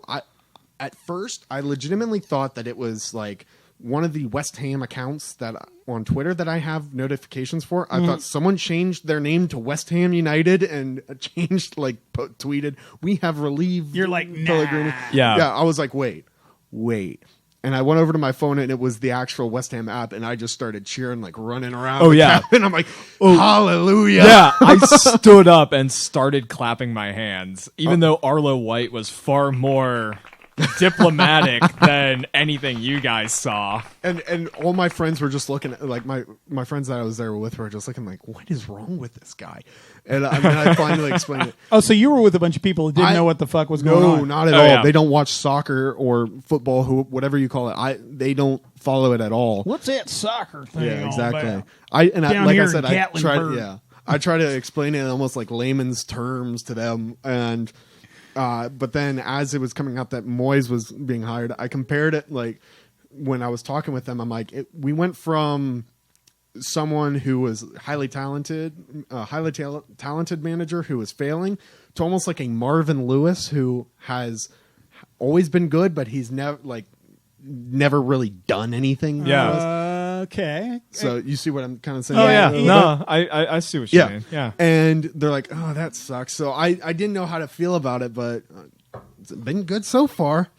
Speaker 3: At first, I legitimately thought that it was like one of the West Ham accounts that on Twitter that I have notifications for. I thought someone changed their name to West Ham United and changed, like, tweeted, "We have relieved."
Speaker 1: You're like, nah.
Speaker 3: Pellegrini.
Speaker 2: Yeah.
Speaker 3: I was like, wait. And I went over to my phone, and it was the actual West Ham app, and I just started cheering, like, running around.
Speaker 2: Oh, yeah.
Speaker 3: And I'm like, hallelujah.
Speaker 2: Yeah, I stood up and started clapping my hands, even though Arlo White was far more diplomatic than anything you guys saw.
Speaker 3: And all my friends were just looking at, like, my friends that I was there with were just looking like, what is wrong with this guy? And I finally explained it.
Speaker 1: Oh, so you were with a bunch of people that didn't know what the fuck was going on.
Speaker 3: No, not at all.
Speaker 2: Yeah.
Speaker 3: They don't watch soccer or football, whatever you call it. They don't follow it at all.
Speaker 1: What's that soccer thing?
Speaker 3: Yeah, exactly.
Speaker 1: All about?
Speaker 3: Like I said,
Speaker 1: Gatlinburg.
Speaker 3: I try to explain it in almost like layman's terms to them, and but then as it was coming up that Moyes was being hired, I compared it, like, when I was talking with them, I'm like, we went from someone who was highly talented manager who was failing to almost like a Marvin Lewis who has always been good, but he's never really done anything.
Speaker 2: Yeah.
Speaker 1: Okay.
Speaker 3: So you see what I'm kind of saying?
Speaker 2: Oh, yeah. No, I see what you're saying. Yeah.
Speaker 3: And they're like, oh, that sucks. So I didn't know how to feel about it, but it's been good so far.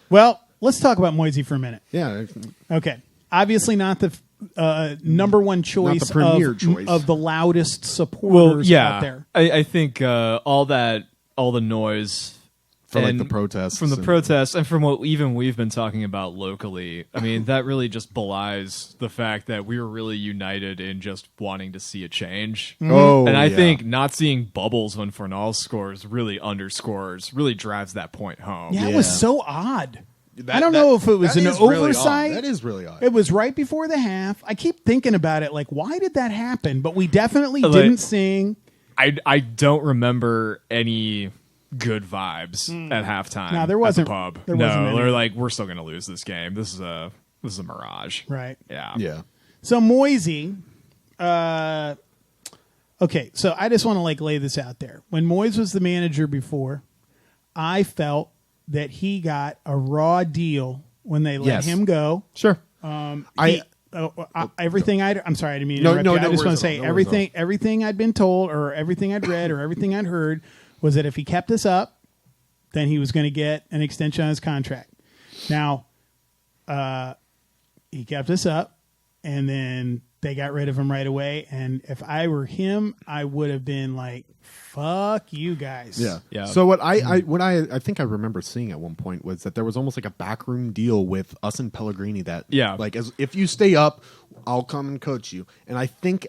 Speaker 1: Well, let's talk about Moisey for a minute.
Speaker 3: Yeah.
Speaker 1: Okay. Obviously not the number one choice,
Speaker 3: the premier choice
Speaker 1: of the loudest supporters out there.
Speaker 2: I think all the noise
Speaker 3: from the protests.
Speaker 2: From the protests and from what even we've been talking about locally, I mean, that really just belies the fact that we were really united in just wanting to see a change.
Speaker 3: Oh,
Speaker 2: and I think not seeing bubbles when Fornal scores really drives that point home.
Speaker 1: Yeah, it was so odd. I don't know if it was an oversight.
Speaker 3: That is really odd.
Speaker 1: It was right before the half. I keep thinking about it, like, why did that happen? But we definitely didn't sing.
Speaker 2: I don't remember any good vibes at halftime.
Speaker 1: No, there wasn't.
Speaker 2: At the pub.
Speaker 1: They're
Speaker 2: like, we're still going to lose this game. This is a mirage.
Speaker 1: Right.
Speaker 2: Yeah.
Speaker 3: Yeah.
Speaker 1: So Moisey, okay, so I just want to, like, lay this out there. When Moyes was the manager before, I felt that he got a raw deal when they let him go.
Speaker 2: Sure.
Speaker 1: Everything I'm sorry, I didn't mean to interrupt you. I just want to say everything I'd been told or everything I'd read or everything I'd heard was that if he kept this up, then he was going to get an extension on his contract. Now, he kept this up, and then they got rid of him right away. And if I were him, I would have been like, fuck you guys.
Speaker 3: Yeah. So what I think I remember seeing at one point was that there was almost like a backroom deal with us and Pellegrini that, like, as if you stay up, I'll come and coach you. And I think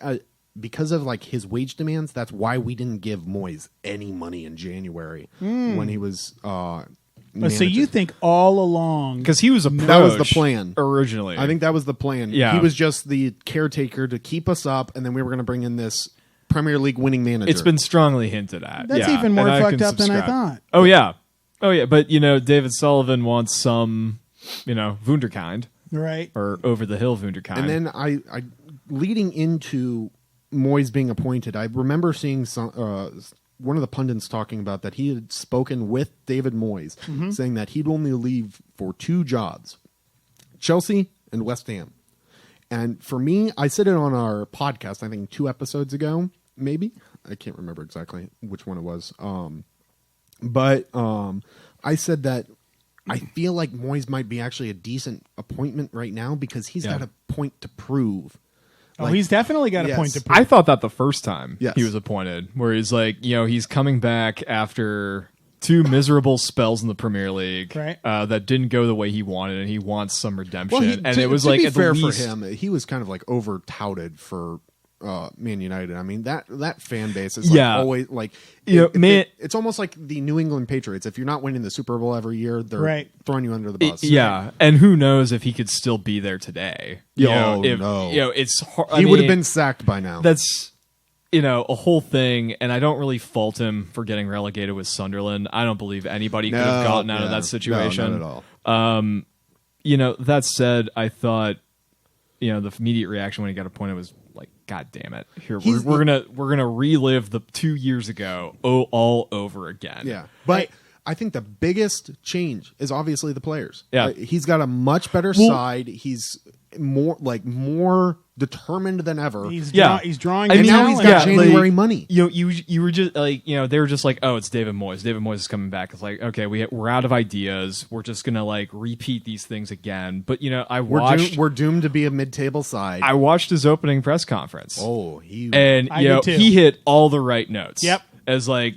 Speaker 3: because of, like, his wage demands, that's why we didn't give Moyes any money in January when he was
Speaker 1: so you think all along,
Speaker 2: because he was approached,
Speaker 3: that was the plan
Speaker 2: originally.
Speaker 3: I think that was the plan.
Speaker 2: Yeah.
Speaker 3: He was just the caretaker to keep us up, and then we were going to bring in this Premier League winning manager.
Speaker 2: It's been strongly hinted at.
Speaker 1: That's even more fucked up than I thought.
Speaker 2: Oh yeah, but David Sullivan wants some, Wunderkind,
Speaker 1: right,
Speaker 2: or over the hill Wunderkind.
Speaker 3: And then I leading into Moyes being appointed, I remember seeing one of the pundits talking about that he had spoken with David Moyes, saying that he'd only leave for 2 jobs, Chelsea and West Ham. And for me, I said it on our podcast, I think 2 episodes ago, maybe. I can't remember exactly which one it was. But I said that I feel like Moyes might be actually a decent appointment right now because he's got a point to prove.
Speaker 1: He's definitely got a point to prove.
Speaker 2: I thought that the first time he was appointed, where he's like, he's coming back after 2 miserable spells in the Premier League that didn't go the way he wanted, and he wants some redemption.
Speaker 3: It was like, at fair for him, he was kind of like over touted for Man United. I mean, that fan base is always like, it's almost like the New England Patriots. If you're not winning the Super Bowl every year, they're throwing you under the bus.
Speaker 2: And who knows if he could still be there today?
Speaker 3: No,
Speaker 2: it's hard.
Speaker 3: He would have been sacked by now.
Speaker 2: That's a whole thing, and I don't really fault him for getting relegated with Sunderland. I don't believe anybody could have gotten out of that situation.
Speaker 3: No, not at all.
Speaker 2: That said, I thought the immediate reaction when he got appointed was like, God damn it! Here we're gonna relive the 2 years ago all over again.
Speaker 3: Yeah, but I think the biggest change is obviously the players.
Speaker 2: Yeah,
Speaker 3: he's got a much better side. He's more determined than ever.
Speaker 1: He's drawing.
Speaker 3: And now he's got January money.
Speaker 2: You were just like, they were just like, oh, it's David Moyes. David Moyes is coming back. It's like, okay, we're out of ideas. We're just gonna like repeat these things again. But
Speaker 3: we're doomed to be a mid-table side.
Speaker 2: I watched his opening press conference.
Speaker 3: Oh,
Speaker 2: he hit all the right notes.
Speaker 1: Yep.
Speaker 2: As like,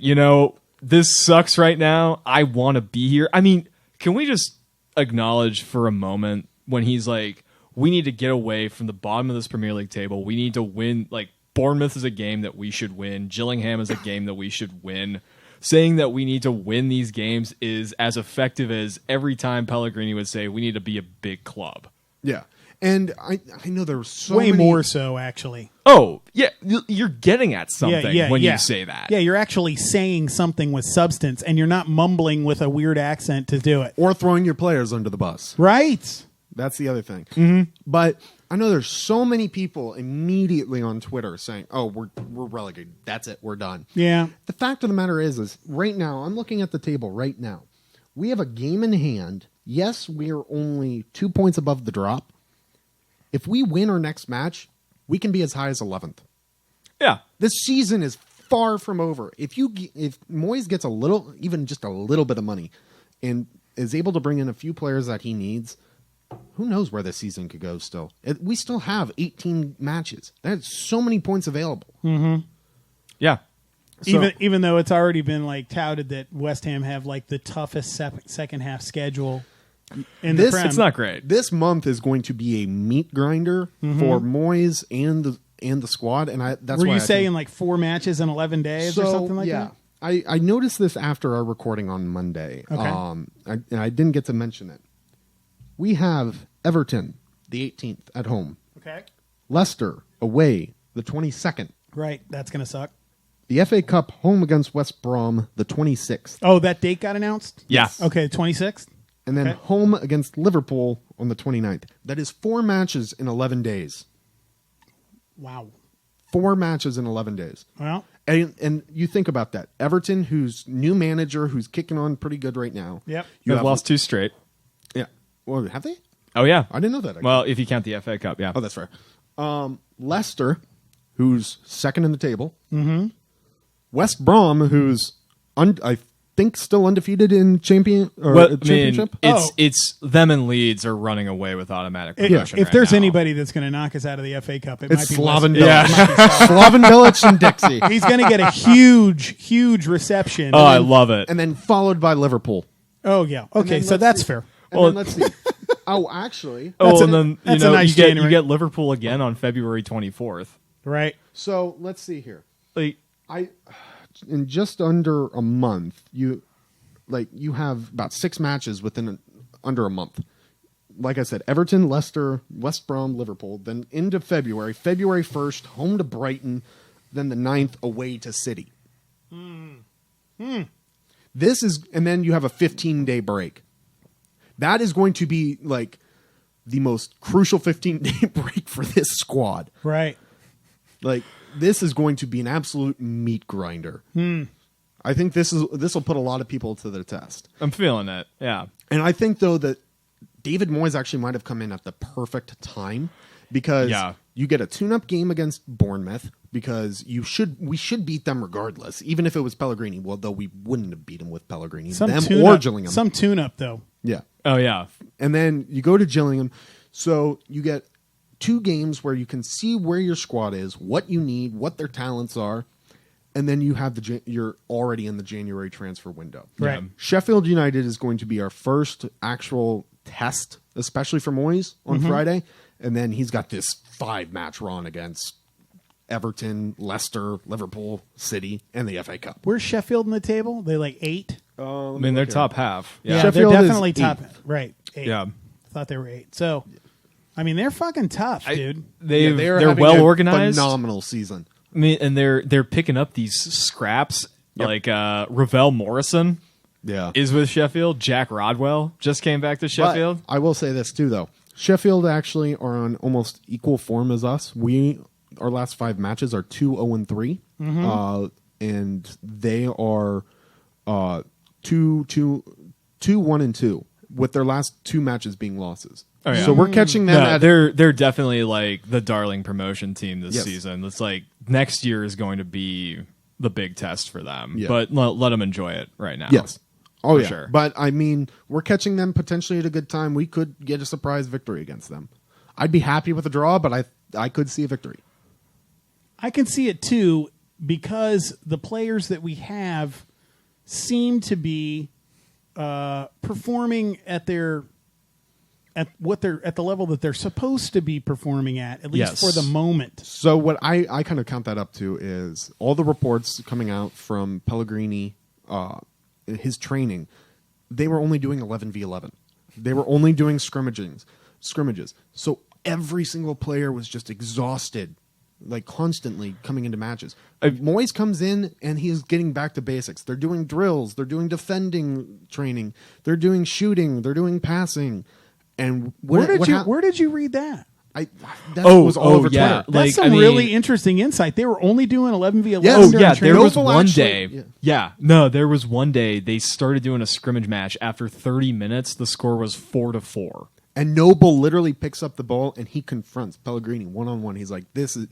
Speaker 2: this sucks right now. I want to be here. I mean, can we just acknowledge for a moment when he's like, we need to get away from the bottom of this Premier League table. We need to win. Like, Bournemouth is a game that we should win. Gillingham is a game that we should win. Saying that we need to win these games is as effective as every time Pellegrini would say we need to be a big club.
Speaker 3: Yeah. And I know there were so
Speaker 1: way
Speaker 3: many...
Speaker 1: more so, actually.
Speaker 2: Oh, yeah. You're getting at something when you say that.
Speaker 1: Yeah, you're actually saying something with substance, and you're not mumbling with a weird accent to do it.
Speaker 3: Or throwing your players under the bus.
Speaker 1: Right.
Speaker 3: That's the other thing.
Speaker 2: Mm-hmm.
Speaker 3: But I know there's so many people immediately on Twitter saying, oh, we're relegated. That's it. We're done.
Speaker 1: Yeah.
Speaker 3: The fact of the matter is right now, I'm looking at the table right now. We have a game in hand. Yes, we are only 2 points above the drop. If we win our next match, we can be as high as 11th.
Speaker 2: Yeah.
Speaker 3: This season is far from over. If Moyes gets even just a little bit of money and is able to bring in a few players that he needs, who knows where this season could go still. We still have 18 matches. There's so many points available.
Speaker 1: Mm-hmm.
Speaker 2: Yeah.
Speaker 1: So, even though it's already been like touted that West Ham have like the toughest second half schedule in the Prem.
Speaker 2: It's not great.
Speaker 3: This month is going to be a meat grinder for Moyes and the squad. And that's
Speaker 1: were
Speaker 3: why
Speaker 1: you saying like 4 matches in 11 days or something like that?
Speaker 3: I noticed this after our recording on Monday.
Speaker 1: Okay.
Speaker 3: And I didn't get to mention it. We have Everton, the 18th, at home.
Speaker 1: Okay.
Speaker 3: Leicester, away, the 22nd.
Speaker 1: Right. That's going to suck.
Speaker 3: The FA Cup, home against West Brom, the 26th.
Speaker 1: Oh, that date got announced?
Speaker 2: Yeah.
Speaker 1: Okay, 26th.
Speaker 3: And then home against Liverpool on the 29th. That is 4 matches in 11 days.
Speaker 1: Wow.
Speaker 3: 4 matches in 11 days.
Speaker 1: Well.
Speaker 3: And you think about that. Everton, who's new manager, who's kicking on pretty good right now.
Speaker 1: Yep.
Speaker 2: They've lost 2 straight.
Speaker 3: Yeah. Well, have they?
Speaker 2: Oh, yeah.
Speaker 3: I didn't know that.
Speaker 2: Well, if you count the FA Cup, yeah.
Speaker 3: Oh, that's fair. Leicester, who's second in the table.
Speaker 1: Mm-hmm.
Speaker 3: West Brom, who's, I think, still undefeated in championship.
Speaker 2: It's them and Leeds are running away with automatic promotion.
Speaker 1: If there's anybody that's going to knock us out of the FA Cup, it might be
Speaker 3: Slaven Bilic.
Speaker 1: Yeah.
Speaker 3: Slaven Bilic and Dixie.
Speaker 1: He's going to get a huge reception.
Speaker 2: Oh, I love it.
Speaker 3: And then followed by Liverpool.
Speaker 1: Oh, yeah. Okay, so that's fair.
Speaker 3: Well, let's see. Oh, actually.
Speaker 2: And then
Speaker 1: nice
Speaker 2: you get Liverpool again on February 24th.
Speaker 1: Right.
Speaker 3: So let's see here.
Speaker 2: Like,
Speaker 3: in just under a month, you have about 6 matches within under a month. Like I said, Everton, Leicester, West Brom, Liverpool. Then into February 1st, home to Brighton, then the 9th away to City. This is, and then you have a 15-day break. That is going to be like the most crucial 15-day break for this squad.
Speaker 1: Right.
Speaker 3: Like, this is going to be an absolute meat grinder. I think this will put a lot of people to the test.
Speaker 2: I'm feeling it. Yeah.
Speaker 3: And I think, though, that David Moyes actually might have come in at the perfect time because you get a tune-up game against Bournemouth because we should beat them regardless, even if it was Pellegrini. Well, though we wouldn't have beat them with Pellegrini. Or Gillingham.
Speaker 1: Some tune-up, though.
Speaker 3: Yeah.
Speaker 2: Oh, yeah.
Speaker 3: And then you go to Gillingham. So you get 2 games where you can see where your squad is, what you need, what their talents are. And then you have you're already in the January transfer window.
Speaker 1: Right.
Speaker 3: Sheffield United is going to be our first actual test, especially for Moyes on Friday. And then he's got this 5-match run against Everton, Leicester, Liverpool, City, and the FA Cup.
Speaker 1: Where's Sheffield in the table? They like 8?
Speaker 2: I mean, they're top half.
Speaker 1: Yeah,
Speaker 3: Sheffield
Speaker 1: they're definitely
Speaker 3: is
Speaker 1: top.
Speaker 3: 8th.
Speaker 1: Right. 8.
Speaker 2: Yeah.
Speaker 1: I thought they were 8. So, I mean, they're fucking tough, dude.
Speaker 2: They're well organized.
Speaker 3: Phenomenal season.
Speaker 2: I mean, and they're picking up these scraps like Ravel Morrison.
Speaker 3: Yeah.
Speaker 2: Is with Sheffield. Jack Rodwell just came back to Sheffield.
Speaker 3: But I will say this too, though. Sheffield actually are on almost equal form as us. Our last 5 matches are 2-0-3, and they are 2-1-2, with their last 2 matches being losses.
Speaker 2: Oh, yeah.
Speaker 3: So we're catching them.
Speaker 2: They're definitely like the darling promotion team this season. It's like next year is going to be the big test for them. Yeah. But let them enjoy it right now.
Speaker 3: Yes. Oh, yeah.
Speaker 2: Sure.
Speaker 3: But, I mean, we're catching them potentially at a good time. We could get a surprise victory against them. I'd be happy with a draw, but I could see a victory.
Speaker 1: I can see it, too, because the players that we have seem to be performing at the level that they're supposed to be performing at least for the moment.
Speaker 3: So what I kind of count that up to is all the reports coming out from Pellegrini, his training, they were only doing 11v11. They were only doing scrimmages. So every single player was just exhausted, like constantly coming into matches. Moyes comes in and he's getting back to basics. They're doing drills. They're doing defending training. They're doing shooting. They're doing passing. And
Speaker 1: where did you read that?
Speaker 3: That was all over Twitter.
Speaker 1: That's some really interesting insight. They were only doing 11v11.
Speaker 2: There was one day. There was one day they started doing a scrimmage match. After 30 minutes, the score was 4-4.
Speaker 3: And Noble literally picks up the ball and he confronts Pellegrini one-on-one. He's like, "This is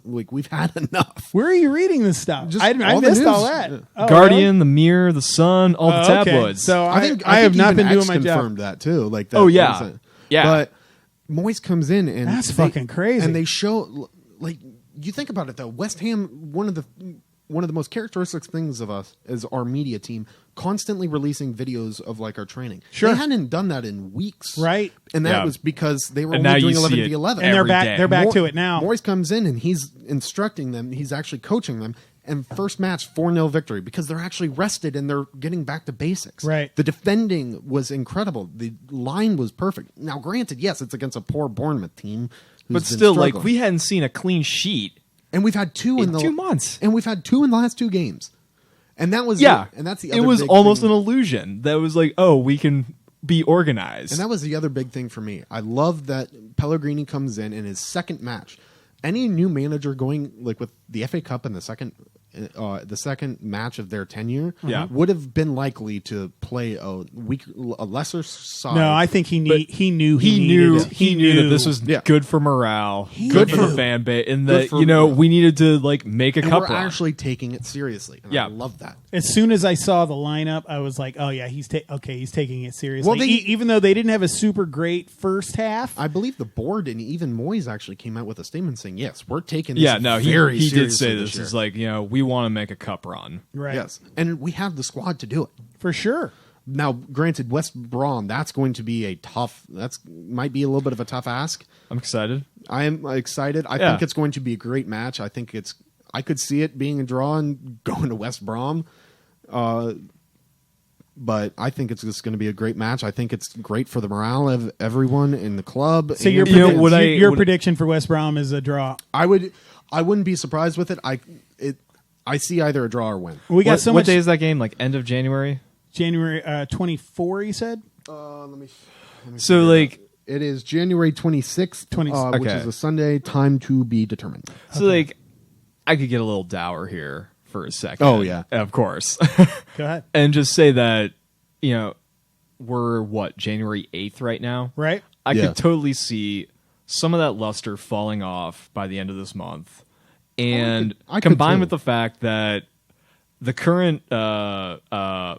Speaker 3: we've had enough."
Speaker 1: Where are you reading this stuff?
Speaker 3: Just
Speaker 1: I missed all that.
Speaker 2: Yeah. Guardian, really? The Mirror, the Sun, all the tabloids.
Speaker 1: So I have not been doing my job.
Speaker 3: Confirmed that too. Like that.
Speaker 2: Oh yeah.
Speaker 3: But Moyes comes in and
Speaker 1: that's fucking crazy.
Speaker 3: And they show, like, you think about it though. West Ham, one of the most characteristic things of us is our media team constantly releasing videos of like our training.
Speaker 1: Sure.
Speaker 3: They hadn't done that in weeks.
Speaker 1: Right.
Speaker 3: And that was because they were only doing 11v11.
Speaker 1: And they're back to it now.
Speaker 3: Moyes comes in and he's instructing them. He's actually coaching them. And first match, 4-0 victory because they're actually rested and they're getting back to basics.
Speaker 1: Right.
Speaker 3: The defending was incredible. The line was perfect. Now, granted, yes, it's against a poor Bournemouth team.
Speaker 2: But still, like, we hadn't seen a clean sheet.
Speaker 3: And we've had 2 in
Speaker 2: 2 months.
Speaker 3: And we've had 2 in the last 2 games. And that was
Speaker 2: and
Speaker 3: that's the other
Speaker 2: it was
Speaker 3: big
Speaker 2: almost
Speaker 3: thing.
Speaker 2: an illusion. That was like, oh, we can be organized.
Speaker 3: And that was the other big thing for me. I love that Pellegrini comes in his second match. Any new manager going like with the FA Cup in the second match of their tenure would have been likely to play a lesser side.
Speaker 1: No, I think he knew
Speaker 2: that this was good for morale, good for the fan base, and that we needed to like make a cup
Speaker 3: we're
Speaker 2: run.
Speaker 3: Actually taking it seriously. And I love that.
Speaker 1: As soon as I saw the lineup, I was like, oh yeah, he's taking it seriously.
Speaker 3: Well,
Speaker 1: even though they didn't have a super great first half,
Speaker 3: I believe the board and even Moyes actually came out with a statement saying, yes, we're taking this
Speaker 2: very
Speaker 3: seriously.
Speaker 2: He did say this. It's like, we want to make a cup run.
Speaker 1: Right.
Speaker 3: Yes. And we have the squad to do it.
Speaker 1: For sure.
Speaker 3: Now, granted, West Brom, that's going to be might be a little bit of a tough ask.
Speaker 2: I'm excited.
Speaker 3: I am excited. I think it's going to be a great match. I I could see it being a draw and going to West Brom. But I think it's just going to be a great match. I think it's great for the morale of everyone in the club.
Speaker 1: So your prediction for West Brom is a draw.
Speaker 3: I wouldn't be surprised with it. I see either a draw or win.
Speaker 2: We got what day is that game? Like end of January?
Speaker 1: January 24, you said?
Speaker 3: Let me
Speaker 2: so like
Speaker 3: it is January 26th, which is a Sunday. Time to be determined.
Speaker 2: So like I could get a little dour here for a second.
Speaker 3: Oh yeah,
Speaker 2: of course.
Speaker 1: Go ahead.
Speaker 2: And just say that we're January 8th right now,
Speaker 1: right?
Speaker 2: I could totally see some of that luster falling off by the end of this month, and combined with the fact that the current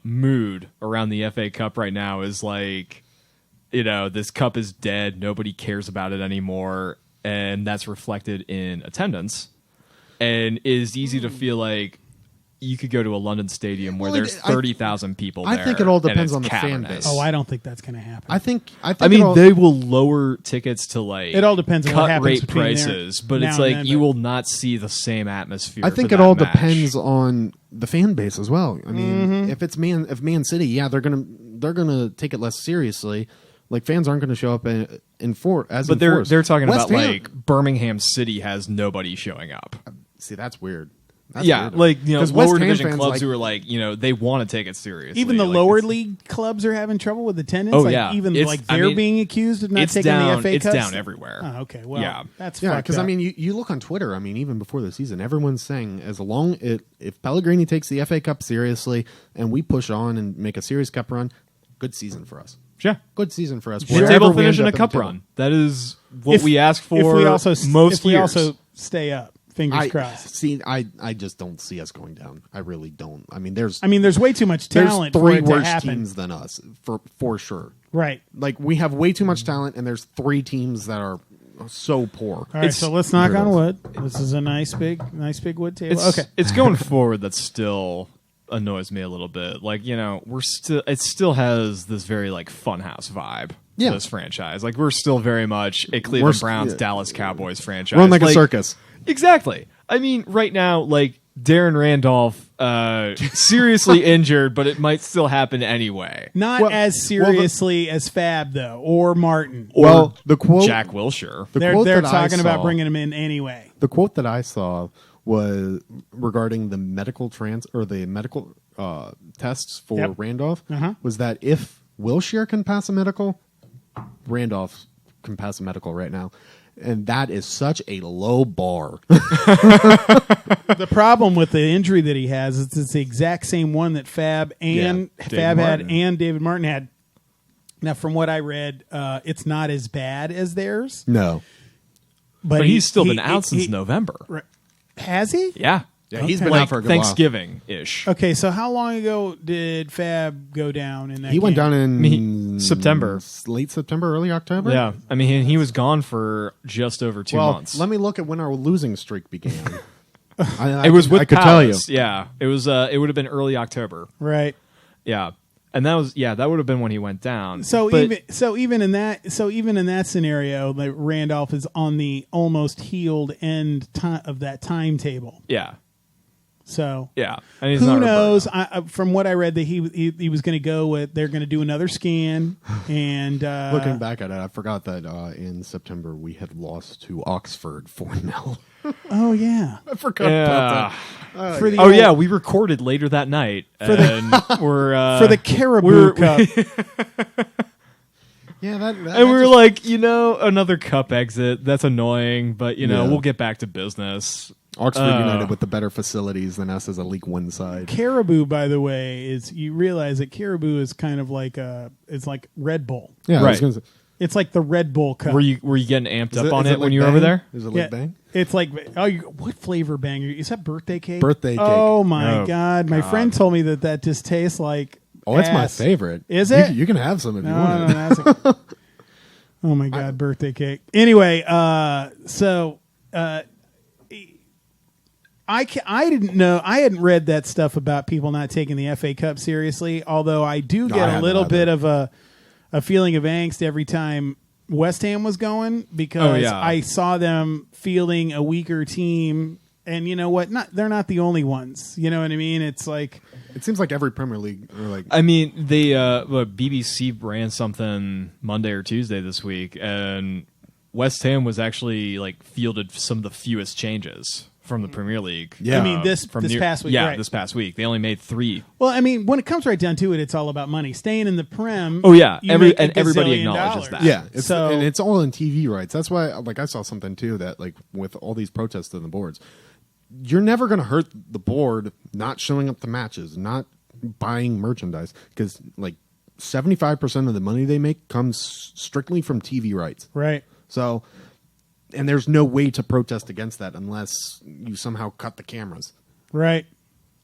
Speaker 2: mood around the FA Cup right now is like, this cup is dead, nobody cares about it anymore, and that's reflected in attendance. And it is easy to feel like you could go to a London stadium where there's 30,000 people there.
Speaker 3: I think it all depends on the fan base.
Speaker 1: Oh, I don't think that's going to happen.
Speaker 3: I mean,
Speaker 2: they will lower tickets to like
Speaker 1: it all depends on what happens
Speaker 2: cut rate prices, but it's like you will not see the same atmosphere.
Speaker 3: I think it all depends on the fan base as well. I mean, if Man City, they're gonna take it less seriously. Like fans aren't going to show up in force. But
Speaker 2: they're talking about like Birmingham City has nobody showing up.
Speaker 3: See, that's weird.
Speaker 2: Weird. Like lower division clubs who are like they want to take it seriously.
Speaker 1: Even the lower league clubs are having trouble with attendance.
Speaker 2: Oh yeah,
Speaker 1: even they're being accused of not taking the FA Cup.
Speaker 2: It's down everywhere.
Speaker 1: Oh, okay, well, that's
Speaker 3: because I mean, you look on Twitter. I mean, even before the season, everyone's saying if Pellegrini takes the FA Cup seriously and we push on and make a serious cup run, good season for us.
Speaker 2: Yeah,
Speaker 3: good season for us.
Speaker 2: Mid-table finish in a cup run. That is what we ask for.
Speaker 1: If we also
Speaker 2: years.
Speaker 1: Stay up. Fingers crossed.
Speaker 3: See, I just don't see us going down. I really don't. I mean, there's
Speaker 1: way too much talent.
Speaker 3: There's 3
Speaker 1: for it
Speaker 3: worse
Speaker 1: to happen.
Speaker 3: teams than us for sure.
Speaker 1: Right.
Speaker 3: Like we have way too much talent, and there's 3 teams that are so poor.
Speaker 1: All right, so let's knock on wood. This is a nice big wood table.
Speaker 2: It's going forward that still annoys me a little bit. Like it still has this very like funhouse vibe. To this franchise, like we're still very much a Cleveland Browns, Dallas Cowboys franchise.
Speaker 3: Run like a circus.
Speaker 2: Exactly. I mean, right now, like Darren Randolph, seriously injured, but it might still happen anyway.
Speaker 1: Not as seriously as Fab though, or Martin.
Speaker 3: Or the quote
Speaker 2: Jack Wilshere.
Speaker 1: They're talking about bringing him in anyway.
Speaker 3: The quote that I saw was regarding the medical tests for Randolph was that if Wilshere can pass a medical, Randolph can pass a medical right now. And that is such a low bar.
Speaker 1: The problem with the injury that he has is it's the exact same one that Fab had and David Martin had. Now, from what I read, it's not as bad as theirs.
Speaker 3: No.
Speaker 2: But he's still been out since November.
Speaker 1: Has he?
Speaker 2: Yeah.
Speaker 3: Yeah, he's been out for a good
Speaker 2: Thanksgiving-ish.
Speaker 1: Okay, so how long ago did Fab go down in that
Speaker 3: He went down in
Speaker 2: September.
Speaker 3: Late September, early October?
Speaker 2: Yeah. I mean, he was gone for just over 2 months.
Speaker 3: Let me look at when our losing streak began.
Speaker 2: It was with
Speaker 3: I could
Speaker 2: Palace.
Speaker 3: tell you.
Speaker 2: Yeah. It was. It would have been early October.
Speaker 1: Right.
Speaker 2: Yeah. And that would have been when he went down.
Speaker 1: Even in that scenario, like Randolph is on the almost healed end of that timetable.
Speaker 2: Yeah.
Speaker 1: So
Speaker 2: yeah, and
Speaker 1: who knows? From what I read, that he was going to go with. They're going to do another scan. And
Speaker 3: looking back at it, I forgot that in September we had lost to Oxford 4-0.
Speaker 1: Oh yeah,
Speaker 3: I forgot about
Speaker 2: that. We recorded later that night, and we're
Speaker 1: for the Caribou Cup.
Speaker 3: Yeah,
Speaker 2: and we were like, another cup exit. That's annoying, but we'll get back to business.
Speaker 3: Oxford United with the better facilities than us as a League One side.
Speaker 1: Caribou, by the way, you realize that Caribou is kind of like it's like Red Bull.
Speaker 3: Yeah,
Speaker 2: right.
Speaker 1: It's like the Red Bull Cup.
Speaker 2: Were you getting amped up on it when you were over there?
Speaker 3: Is it like Bang?
Speaker 1: It's like what flavor Bang? Is that birthday cake?
Speaker 3: Birthday cake.
Speaker 1: Oh my God! My friend told me that just tastes like.
Speaker 3: Oh, it's my favorite.
Speaker 1: Is it?
Speaker 3: You can have some if you want.
Speaker 1: No, oh my God, birthday cake. Anyway, I didn't know. I hadn't read that stuff about people not taking the FA Cup seriously. Although I do get a little bit of a feeling of angst every time West Ham was going because I saw them fielding a weaker team And you know what? They're not the only ones. You know what I mean? It's like
Speaker 3: it seems like every Premier League. Or like
Speaker 2: I mean, they BBC ran something Monday or Tuesday this week, and West Ham was actually like fielded some of the fewest changes from the Premier League.
Speaker 1: Yeah, I mean this past week.
Speaker 2: Yeah,
Speaker 1: right.
Speaker 2: this past week they only made 3.
Speaker 1: Well, I mean, when it comes right down to it, it's all about money. Staying in the Prem.
Speaker 2: Oh yeah,
Speaker 1: everybody
Speaker 2: acknowledges that.
Speaker 3: Yeah, and it's all in TV rights. That's why, like, I saw something too that like with all these protests on the boards, you're never going to hurt the board not showing up to matches, not buying merchandise, because like 75% of the money they make comes strictly from TV rights.
Speaker 1: Right.
Speaker 3: So. And there's no way to protest against that unless you somehow cut the cameras.
Speaker 1: Right.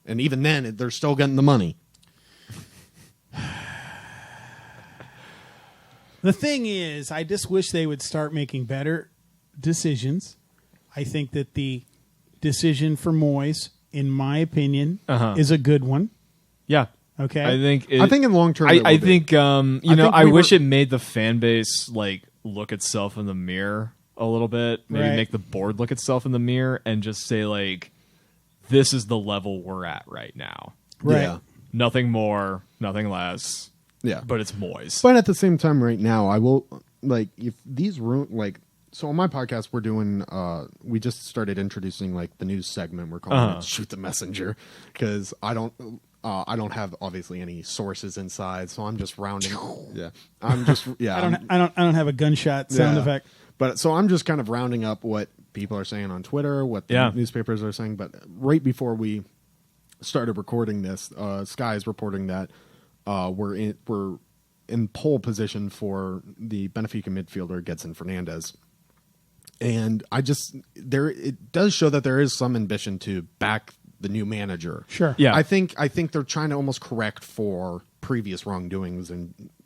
Speaker 3: And even then, they're still getting the money.
Speaker 1: The thing is, I just wish they would start making better decisions. I think that the decision for Moyes, in my opinion, is a good one.
Speaker 2: Yeah.
Speaker 1: Okay.
Speaker 3: I think in long term,
Speaker 2: I think I wish it made the fan base like look itself in the mirror a little bit, maybe make the board look itself in the mirror and just say like, this is the level we're at right now.
Speaker 1: Right.
Speaker 3: Yeah.
Speaker 2: Nothing more, nothing less.
Speaker 3: Yeah.
Speaker 2: But it's Moyes.
Speaker 3: But at the same time right now, I will like if these so on my podcast we're doing we just started introducing like the news segment we're calling it Shoot the Messenger, because I don't have obviously any sources inside, so I'm just rounding. I
Speaker 1: don't have a gunshot sound effect.
Speaker 3: But so I'm just kind of rounding up what people are saying on Twitter, what the newspapers are saying. But right before we started recording this, Sky is reporting that we're in pole position for the Benfica midfielder Gedson Fernandez, and it does show that there is some ambition to back the new manager.
Speaker 1: Sure,
Speaker 2: yeah.
Speaker 3: I think they're trying to almost correct for previous wrongdoings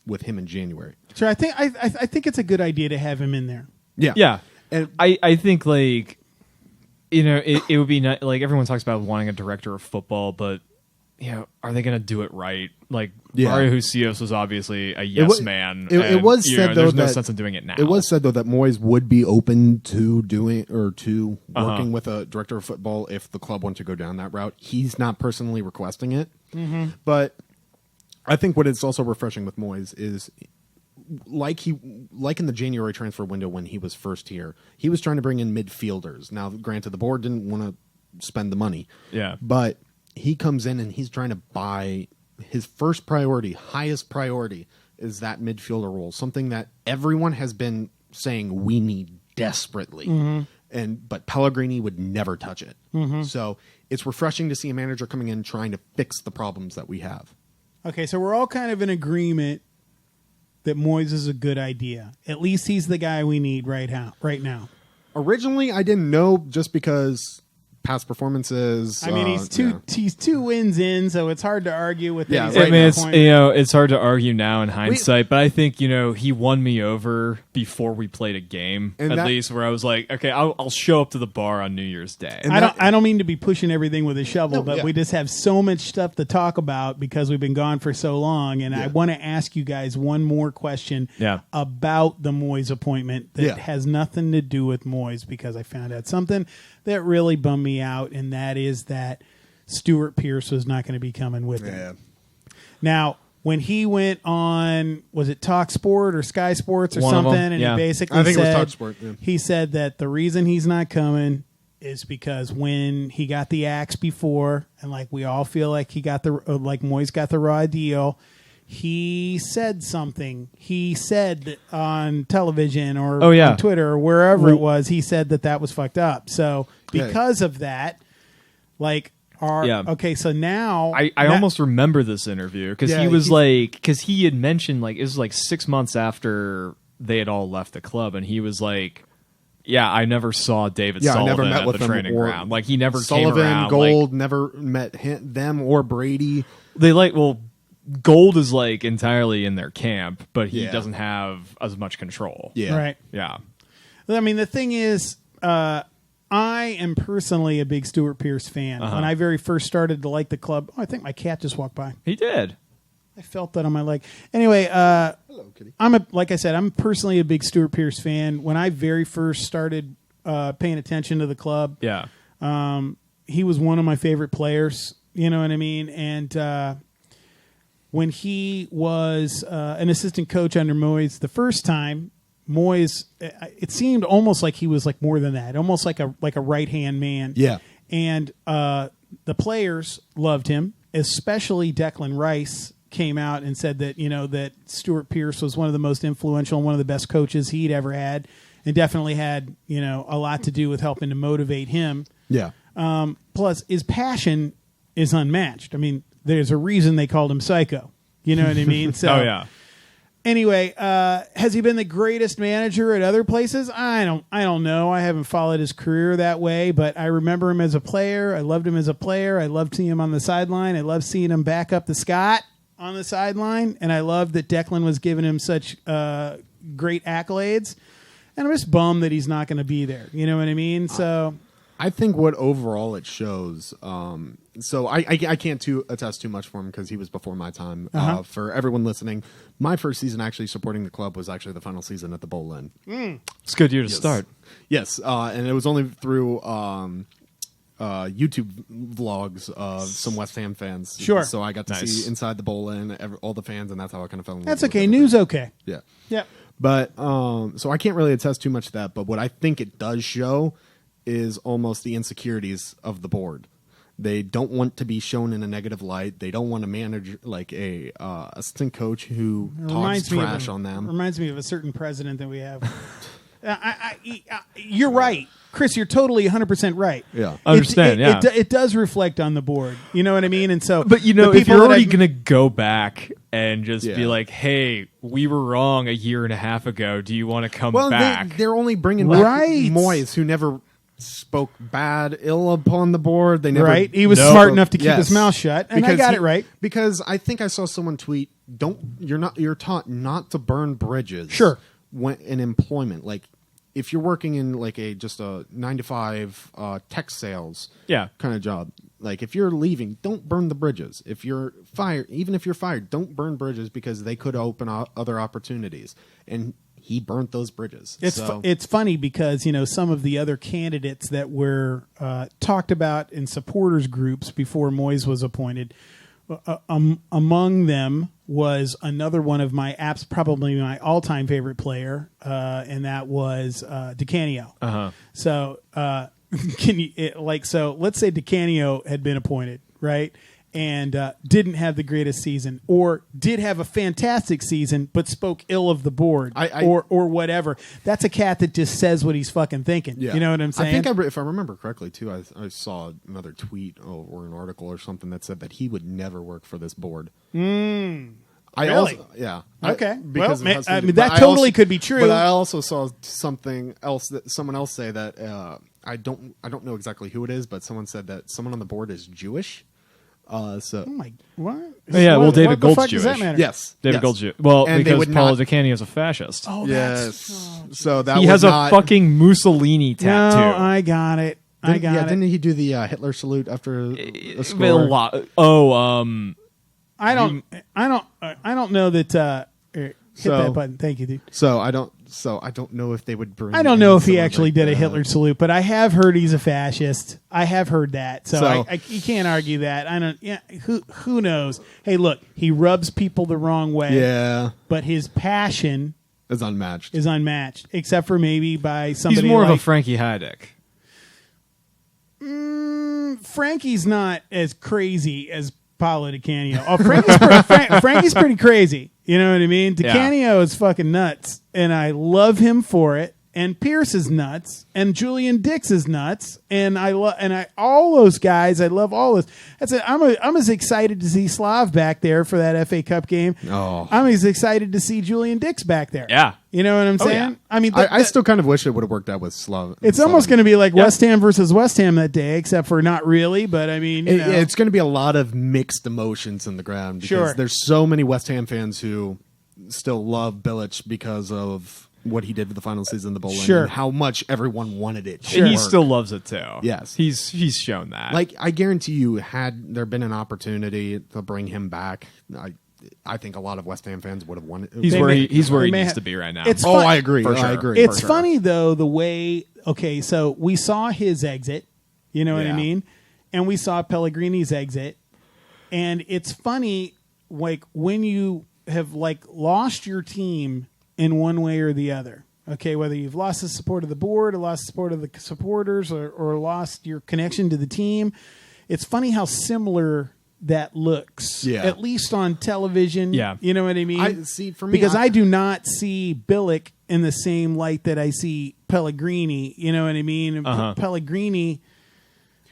Speaker 3: with him in January.
Speaker 1: Sure, I think it's a good idea to have him in there.
Speaker 3: Yeah,
Speaker 2: yeah.
Speaker 3: And
Speaker 2: I think like, you know, it would be not, like everyone talks about wanting a director of football, but you know, are they going to do it right? Like Mario Husios was obviously a yes man.
Speaker 3: It was said though
Speaker 2: there's no
Speaker 3: that
Speaker 2: sense in doing it now.
Speaker 3: It was said though that Moyes would be open to doing or to working with a director of football if the club wanted to go down that route. He's not personally requesting it, but I think what is also refreshing with Moyes is like in the January transfer window when he was first here, he was trying to bring in midfielders. Now, granted, the board didn't want to spend the money.
Speaker 2: Yeah.
Speaker 3: But he comes in and he's trying to buy his first priority, highest priority is that midfielder role, something that everyone has been saying we need desperately. But Pellegrini would never touch it. So it's refreshing to see a manager coming in trying to fix the problems that we have.
Speaker 1: Okay, so we're all kind of in agreement that Moyes is a good idea. At least he's the guy we need right now.
Speaker 3: Originally, I didn't know just because past performances.
Speaker 1: I mean, he's two wins in, so it's hard to argue with.
Speaker 3: Yeah,
Speaker 2: I mean, it's hard to argue now in hindsight, but I think he won me over before we played a game, least where I was like, okay, I'll show up to the bar on New Year's Day.
Speaker 1: I don't mean to be pushing everything with a shovel, but we just have so much stuff to talk about because we've been gone for so long, and I want to ask you guys one more question about the Moyes appointment that has nothing to do with Moyes, because I found out something that really bummed me out, and that is that Stuart Pearce was not going to be coming with him. Now, when he went on, was it Talk Sport or Sky Sports or something, and he basically
Speaker 3: it was
Speaker 1: said,
Speaker 3: Talk Sport,
Speaker 1: he said that the reason he's not coming is because when he got the axe before, and like we all feel like he got like Moyes got the raw deal, he said something. He said on television or on Twitter or wherever it was, he said that was fucked up. So because of that, like, okay, so now
Speaker 2: I almost remember this interview because he was like, because he had mentioned like it was like 6 months after they had all left the club, and he was like, "Yeah, I never saw David Sullivan
Speaker 3: I never met with
Speaker 2: the training ground. Like he never
Speaker 3: Sullivan,
Speaker 2: came around.
Speaker 3: Gold, never met them or Brady.
Speaker 2: They Gold is like entirely in their camp, but he doesn't have as much control.
Speaker 3: Yeah,
Speaker 1: right.
Speaker 2: Yeah.
Speaker 1: I mean, the thing is, I am personally a big Stuart Pearce fan. When I very first started to like the club, I think my cat just walked by.
Speaker 2: He did.
Speaker 1: I felt that on my leg. Anyway,
Speaker 3: hello, kitty.
Speaker 1: Like I said, I'm personally a big Stuart Pearce fan. When I very first started paying attention to the club, He was one of my favorite players. You know what I mean? And when he was an assistant coach under Moyes the first time, Moyes, it seemed almost like he was like more than that, almost like a right-hand man.
Speaker 3: Yeah.
Speaker 1: And the players loved him, especially Declan Rice came out and said that, that Stuart Pearce was one of the most influential and one of the best coaches he'd ever had, and definitely had, a lot to do with helping to motivate him.
Speaker 3: Yeah.
Speaker 1: Plus, his passion is unmatched. I mean, there's a reason they called him Psycho. You know what I mean? So,
Speaker 2: oh, yeah.
Speaker 1: Anyway, has he been the greatest manager at other places? I don't know. I haven't followed his career that way, but I remember him as a player. I loved him as a player. I loved seeing him on the sideline. I loved seeing him back up the Scott on the sideline, and I loved that Declan was giving him such great accolades. And I'm just bummed that he's not going to be there. You know what I mean? So
Speaker 3: I think what overall it shows. So I can't attest too much for him because he was before my time. For everyone listening, my first season actually supporting the club was actually the final season at the Bowl Inn.
Speaker 2: It's a good year to start.
Speaker 3: Yes, and it was only through YouTube vlogs of some West Ham fans.
Speaker 1: Sure.
Speaker 3: So I got to see inside the Bowl Inn, all the fans, and that's how I kind of fell in love.
Speaker 1: That's okay. News okay.
Speaker 3: Yeah.
Speaker 1: Yeah.
Speaker 3: But so I can't really attest too much to that. But what I think it does show is almost the insecurities of the board. They don't want to be shown in a negative light. They don't want to manage like a assistant coach who talks trash on them.
Speaker 1: Reminds me of a certain president that we have. You're right, Chris. You're totally 100% right.
Speaker 3: Yeah,
Speaker 2: understand.
Speaker 1: It does reflect on the board. You know what I mean? And so,
Speaker 2: but if you're already going to go back and just be like, "Hey, we were wrong a year and a half ago. Do you want to come back?"
Speaker 3: They're only bringing back Moyes, who never spoke ill upon the board. They never.
Speaker 1: He was smart enough to keep his mouth shut, and I got it right.
Speaker 3: Because I think I saw someone tweet, you're taught not to burn bridges.
Speaker 1: Sure.
Speaker 3: When in employment, like if you're working in like just a 9-to-5 tech sales kind of job, like if you're leaving, don't burn the bridges. If you're fired, even if you're fired, don't burn bridges because they could open other opportunities. And he burnt those bridges.
Speaker 1: It's funny because some of the other candidates that were talked about in supporters groups before Moyes was appointed, among them was another one of my apps, probably my all-time favorite player, and that was DiCanio. So let's say DiCanio had been appointed, right? And didn't have the greatest season, or did have a fantastic season, but spoke ill of the board, or whatever. That's a cat that just says what he's fucking thinking. Yeah. You know what I'm saying?
Speaker 3: I think if I remember correctly, too, I saw another tweet or an article or something that said that he would never work for this board.
Speaker 1: Really?
Speaker 3: Yeah.
Speaker 1: Okay.
Speaker 3: Because
Speaker 1: that totally could be true.
Speaker 3: But I also saw something else that someone else say that I don't know exactly who it is, but someone said that someone on the board is Jewish.
Speaker 1: Oh my! What?
Speaker 2: David Gold's Jewish.
Speaker 1: Does that matter?
Speaker 3: Yes,
Speaker 2: David Gold's Jewish. Well,
Speaker 3: and
Speaker 2: because Paulo DiCanio is a fascist.
Speaker 1: Oh,
Speaker 3: yes. So that
Speaker 2: he has a fucking Mussolini tattoo.
Speaker 1: No, I got it.
Speaker 3: Didn't he do the Hitler salute after a score?
Speaker 1: I don't know that. Hit that button. Thank you, dude.
Speaker 3: So I don't know if they would bring.
Speaker 1: I don't know if he actually did a Hitler salute, but I have heard he's a fascist. I have heard that, so you can't argue that. I don't. Yeah, who knows? Hey, look, he rubs people the wrong way.
Speaker 3: Yeah,
Speaker 1: but his passion
Speaker 3: is unmatched.
Speaker 1: Except for maybe by somebody.
Speaker 2: He's more of a Frankie Heideck.
Speaker 1: Frankie's not as crazy as Paulo DiCanio. Oh, Frankie's pretty crazy. You know what I mean? DiCanio is fucking nuts, and I love him for it. And Pierce is nuts, and Julian Dix is nuts, and all those guys. I love all those. I'm as excited to see Slav back there for that FA Cup game.
Speaker 3: Oh,
Speaker 1: I'm as excited to see Julian Dix back there.
Speaker 2: Yeah,
Speaker 1: you know what I'm saying?
Speaker 2: Yeah.
Speaker 1: I mean,
Speaker 3: I still kind of wish it would have worked out with Slav.
Speaker 1: It's almost going to be like West Ham versus West Ham that day, except for not really. But I mean,
Speaker 3: it's going to be a lot of mixed emotions in the ground because there's so many West Ham fans who still love Bilic because of what he did with the final season of the Bowl and how much everyone wanted it.
Speaker 2: And he still loves it too.
Speaker 3: Yes.
Speaker 2: He's shown that.
Speaker 3: Like, I guarantee you, had there been an opportunity to bring him back, I think a lot of West Ham fans would have wanted.
Speaker 2: He's where he needs to be right now.
Speaker 3: I agree.
Speaker 2: For sure.
Speaker 3: I agree.
Speaker 1: It's funny though the way. Okay, so we saw his exit, You know what I mean? And we saw Pellegrini's exit. And it's funny, like, when you have, like, lost your team in one way or the other. Okay, whether you've lost the support of the board or lost the support of the supporters or lost your connection to the team, it's funny how similar that looks, at least on television.
Speaker 2: Yeah.
Speaker 1: You know what I mean?
Speaker 3: For me,
Speaker 1: because I do not see Billick in the same light that I see Pellegrini. You know what I mean? Pellegrini,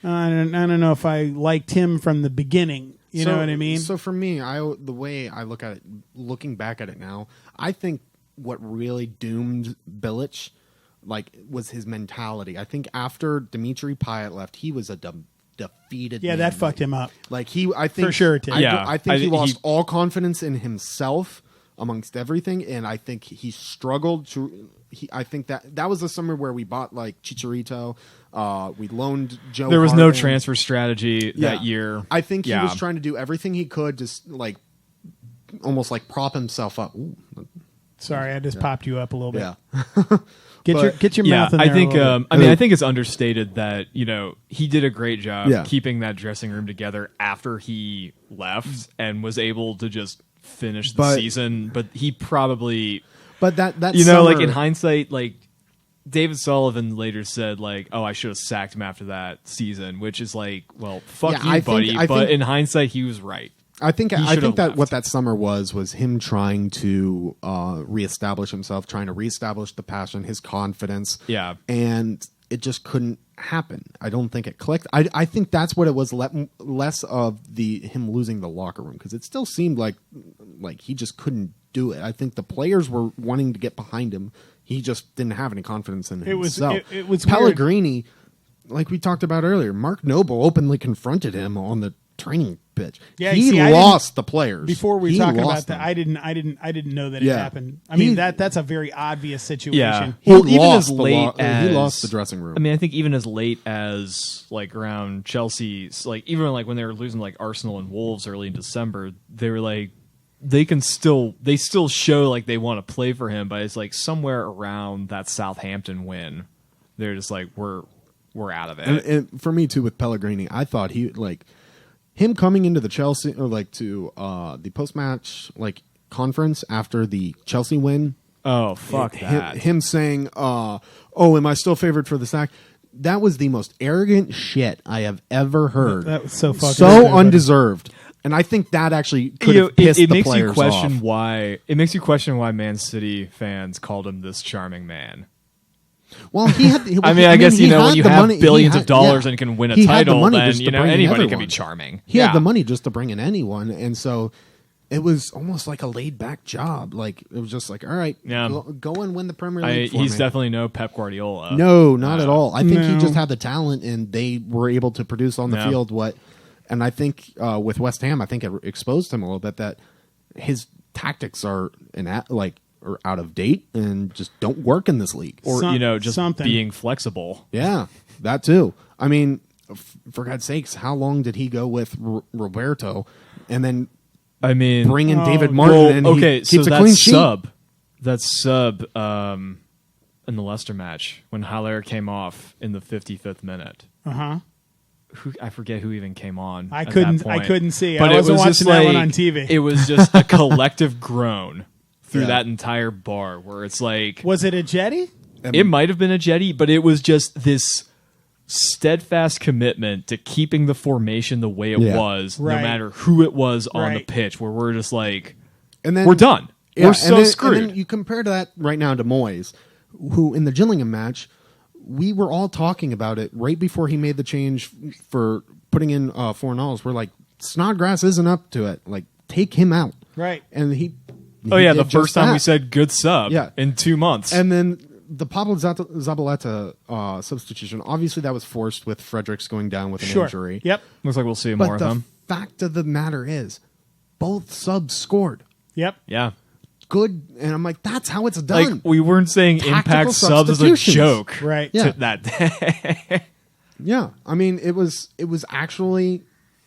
Speaker 1: I don't know if I liked him from the beginning. You know what I mean?
Speaker 3: So for me, the way I look at it, looking back at it now, I think what really doomed Bilic, like, was his mentality. I think after Dimitri Payet left, he was a defeated.
Speaker 1: Yeah,
Speaker 3: man.
Speaker 1: that fucked him up.
Speaker 3: Like I think
Speaker 1: for sure it did.
Speaker 3: I think he lost all confidence in himself amongst everything, and I think he struggled to. I think that was the summer where we bought like Chicharito. We loaned Joe.
Speaker 2: There was
Speaker 3: Harden.
Speaker 2: no transfer strategy that year.
Speaker 3: I think he was trying to do everything he could to like almost like prop himself up. Ooh.
Speaker 1: Sorry, I just popped you up a little bit.
Speaker 3: Yeah.
Speaker 1: Get your mouth in there.
Speaker 2: I think. I think it's understated that he did a great job keeping that dressing room together after he left and was able to just finish the season. But he probably.
Speaker 3: But that
Speaker 2: summer, like in hindsight, like David Sullivan later said, like, "Oh, I should have sacked him after that season," which is like, well, fuck you, buddy. But in hindsight, he was right.
Speaker 3: I think that what that summer was him trying to reestablish himself, trying to reestablish the passion, his confidence.
Speaker 2: Yeah,
Speaker 3: and it just couldn't happen. I don't think it clicked. I think that's what it was. Less of him losing the locker room, because it still seemed like he just couldn't do it. I think the players were wanting to get behind him. He just didn't have any confidence in himself.
Speaker 1: It was
Speaker 3: Pellegrini, like we talked about earlier. Mark Noble openly confronted him on the training pitch.
Speaker 1: Yeah,
Speaker 3: he lost the players
Speaker 1: before we talk about that. I didn't know that it happened. I mean, that's a very obvious situation.
Speaker 2: Yeah.
Speaker 3: He lost the dressing room.
Speaker 2: I mean, I think even as late as like around Chelsea's, like even like when they were losing like Arsenal and Wolves early in December, they were like they still show like they want to play for him, but it's like somewhere around that Southampton win, they're just like we're out of it.
Speaker 3: And for me too with Pellegrini, I thought him coming into the Chelsea or like to the post-match like conference after the Chelsea win.
Speaker 2: Oh, fuck that.
Speaker 3: Him saying, am I still favored for the sack? That was the most arrogant shit I have ever heard.
Speaker 1: That was so fucking
Speaker 3: undeserved. And I think that actually could have pissed the players off.
Speaker 2: It makes you question why Man City fans called him this charming man.
Speaker 3: Well, he had.
Speaker 2: I guess when you have billions of dollars and can win a title, then anybody can be charming.
Speaker 3: He had the money just to bring in anyone, and so it was almost like a laid back job. Like it was just like, all right, go and win the Premier League.
Speaker 2: He's definitely no Pep Guardiola.
Speaker 3: No, not at all. I think he just had the talent, and they were able to produce on the field what. And I think with West Ham, I think it exposed him a little bit that his tactics are are out of date and just don't work in this league.
Speaker 2: Or, being flexible.
Speaker 3: Yeah, that too. I mean, for God's sakes, how long did he go with Roberto and then bring in David Martin and he keeps a clean sheet?
Speaker 2: That sub in the Leicester match when Haller came off in the 55th minute.
Speaker 1: Uh-huh.
Speaker 2: I forget who even came on.
Speaker 1: I couldn't see.
Speaker 2: But
Speaker 1: I wasn't watching that one on TV.
Speaker 2: It was just a collective groan through that entire bar where it's like...
Speaker 1: Was it a jetty?
Speaker 2: It might have been a jetty, but it was just this steadfast commitment to keeping the formation the way it was, no matter who it was on the pitch, where we're just like, we're done. We're so screwed.
Speaker 3: And then you compare that right now to Moyes, who in the Gillingham match, we were all talking about it right before he made the change for putting in Fornals. We're like, Snodgrass isn't up to it. Like, take him out.
Speaker 1: Right.
Speaker 3: And he
Speaker 2: the first time we said good sub in 2 months.
Speaker 3: And then the Pablo Zabaleta substitution, obviously that was forced with Fredericks going down with an injury.
Speaker 1: Yep.
Speaker 2: Looks like we'll see more of them.
Speaker 3: But the fact of the matter is, both subs scored.
Speaker 1: Yep.
Speaker 2: Yeah.
Speaker 3: Good. And I'm like, that's how it's done.
Speaker 2: Like, we weren't saying impact subs as a joke that day.
Speaker 3: Yeah. I mean, it was actually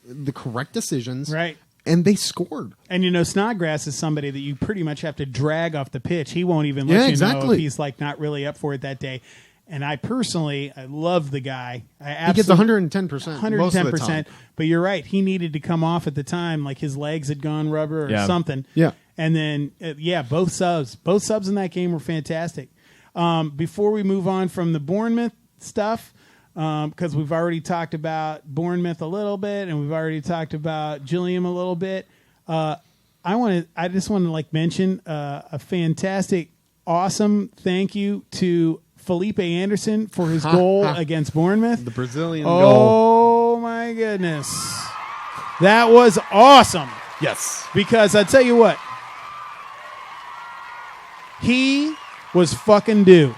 Speaker 3: the correct decisions.
Speaker 1: Right.
Speaker 3: And they scored.
Speaker 1: And Snodgrass is somebody that you pretty much have to drag off the pitch. He won't even let you know if he's like not really up for it that day. And I love the guy.
Speaker 3: He gets 110%.
Speaker 1: 110%. But you're right. He needed to come off at the time. Like his legs had gone rubber or something.
Speaker 3: Yeah.
Speaker 1: And then, both subs. Both subs in that game were fantastic. Before we move on from the Bournemouth stuff, because we've already talked about Bournemouth a little bit, and we've already talked about Gilliam a little bit. I just want to mention a fantastic, awesome thank you to Felipe Anderson for his goal against Bournemouth.
Speaker 3: The Brazilian goal.
Speaker 1: Oh my goodness, that was awesome.
Speaker 3: Yes,
Speaker 1: because I tell you what, he was fucking due.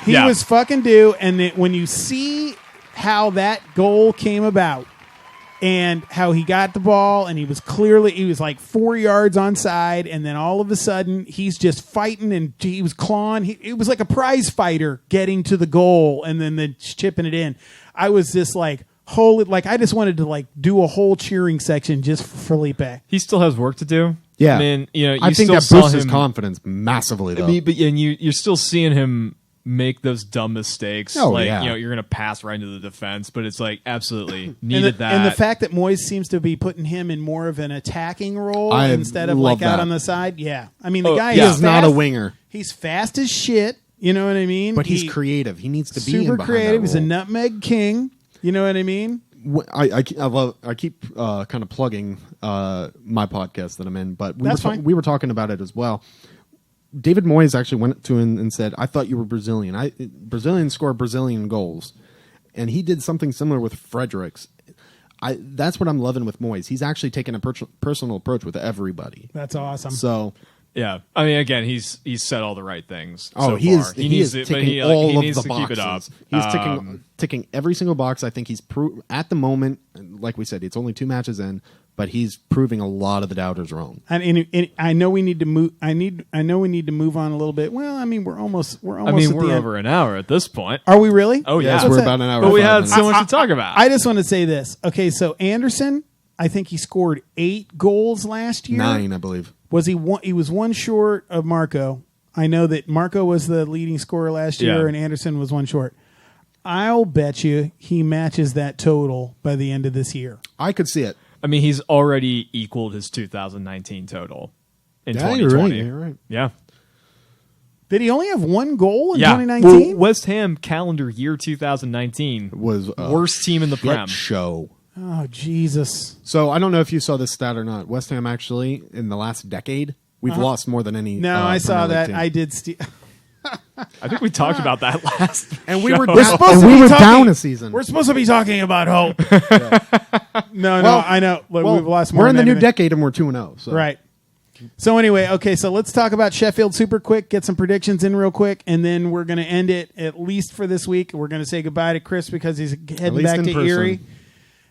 Speaker 1: He was fucking due, and when you see how that goal came about and how he got the ball, and he was like 4 yards onside, and then all of a sudden he's just fighting and he was clawing. It was like a prize fighter getting to the goal and then chipping it in. I was just like, holy, I just wanted to do a whole cheering section just for Felipe.
Speaker 2: He still has work to do.
Speaker 3: Yeah,
Speaker 2: I mean,
Speaker 3: I think that boosts his confidence massively, though.
Speaker 2: And you're still seeing him make those dumb mistakes.
Speaker 3: You're
Speaker 2: going to pass right into the defense, but it's that.
Speaker 1: And the fact that Moyes seems to be putting him in more of an attacking role instead of out on the side. Yeah. I mean, the guy is
Speaker 3: not a winger.
Speaker 1: He's fast as shit. You know what I mean?
Speaker 3: But he's creative. He needs to be
Speaker 1: super creative. He's
Speaker 3: a
Speaker 1: nutmeg king. You know what I mean?
Speaker 3: I keep kind of plugging my podcast that I'm in, but we were talking about it as well. David Moyes actually went to him and said, "I thought you were Brazilian. Brazilians score Brazilian goals," and he did something similar with Fredericks. That's what I'm loving with Moyes. He's actually taking a personal approach with everybody.
Speaker 1: That's awesome.
Speaker 3: So.
Speaker 2: Yeah, I mean, again, he's said all the right things.
Speaker 3: Oh, he is ticking all of the boxes.
Speaker 2: Keep it up.
Speaker 3: He's ticking every single box. I think he's at the moment, like we said, it's only 2 matches in, but he's proving a lot of the doubters wrong.
Speaker 1: And I know we need to move. I know we need to move on a little bit. Well, I mean, we're almost. We're
Speaker 2: over an hour at this point.
Speaker 1: Are we really?
Speaker 2: Oh yeah,
Speaker 3: yes, we're about an hour.
Speaker 2: But we had so much to talk about.
Speaker 1: I just want to say this. Okay, so Anderson, I think he scored 8 goals last year.
Speaker 3: 9, I believe.
Speaker 1: Was he one? He was one short of Marco. I know that Marco was the leading scorer last year, and Anderson was one short. I'll bet you he matches that total by the end of this year.
Speaker 3: I could see it.
Speaker 2: I mean, he's already equaled his 2019 total in 2020.
Speaker 3: You're right.
Speaker 2: Yeah.
Speaker 1: Did he only have 1 goal in 2019?
Speaker 2: Well, West Ham calendar year 2019
Speaker 3: was
Speaker 2: worst team in the Prem.
Speaker 3: Show.
Speaker 1: Oh, Jesus.
Speaker 3: So I don't know if you saw this stat or not. West Ham actually, in the last decade, we've lost more than any.
Speaker 1: No, I saw that.
Speaker 3: Team.
Speaker 1: I did.
Speaker 2: I think we talked about that last.
Speaker 3: And we
Speaker 2: show.
Speaker 3: were down a season.
Speaker 1: We're supposed to be talking about hope. No, I know. Look, we've lost more.
Speaker 3: We're in the new decade and we're 2-0. So.
Speaker 1: Right. So anyway, okay, so let's talk about Sheffield super quick, get some predictions in real quick, and then we're going to end it, at least for this week. We're going to say goodbye to Chris because he's heading back to Erie.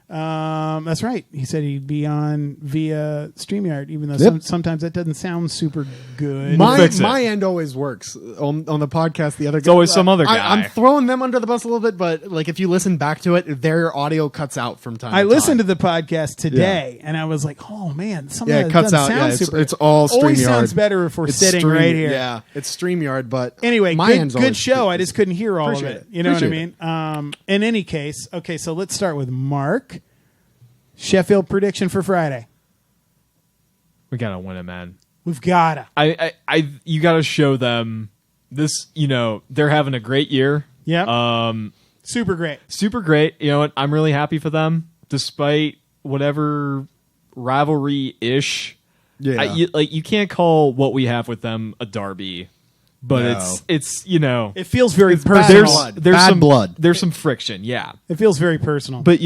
Speaker 1: That's right. He said he'd be on via StreamYard, even though sometimes that doesn't sound super good.
Speaker 3: My end always works on the podcast. The other
Speaker 2: it's always some other guy.
Speaker 3: I'm throwing them under the bus a little bit, but if you listen back to it, their audio cuts out from time to time.
Speaker 1: I listened to the podcast today, and I was like, "Oh man, some of
Speaker 3: it cuts out.
Speaker 1: Sound
Speaker 3: Yeah,
Speaker 1: super.
Speaker 3: It's all StreamYard.
Speaker 1: Always sounds better if we're sitting right here.
Speaker 3: Yeah, it's StreamYard, but
Speaker 1: anyway, good show. I just couldn't hear all of it. You know what I mean? In any case, okay, so let's start with Mark. Sheffield prediction for Friday.
Speaker 2: We gotta win it, man.
Speaker 1: We've gotta.
Speaker 2: You gotta show them this. They're having a great year.
Speaker 1: Yeah. Super great.
Speaker 2: Super great. You know what? I'm really happy for them, despite whatever rivalry-ish.
Speaker 3: Yeah.
Speaker 2: You can't call what we have with them a derby, but it's
Speaker 1: it feels very personal.
Speaker 3: There's blood.
Speaker 2: There's some friction. Yeah.
Speaker 1: It feels very personal.
Speaker 2: But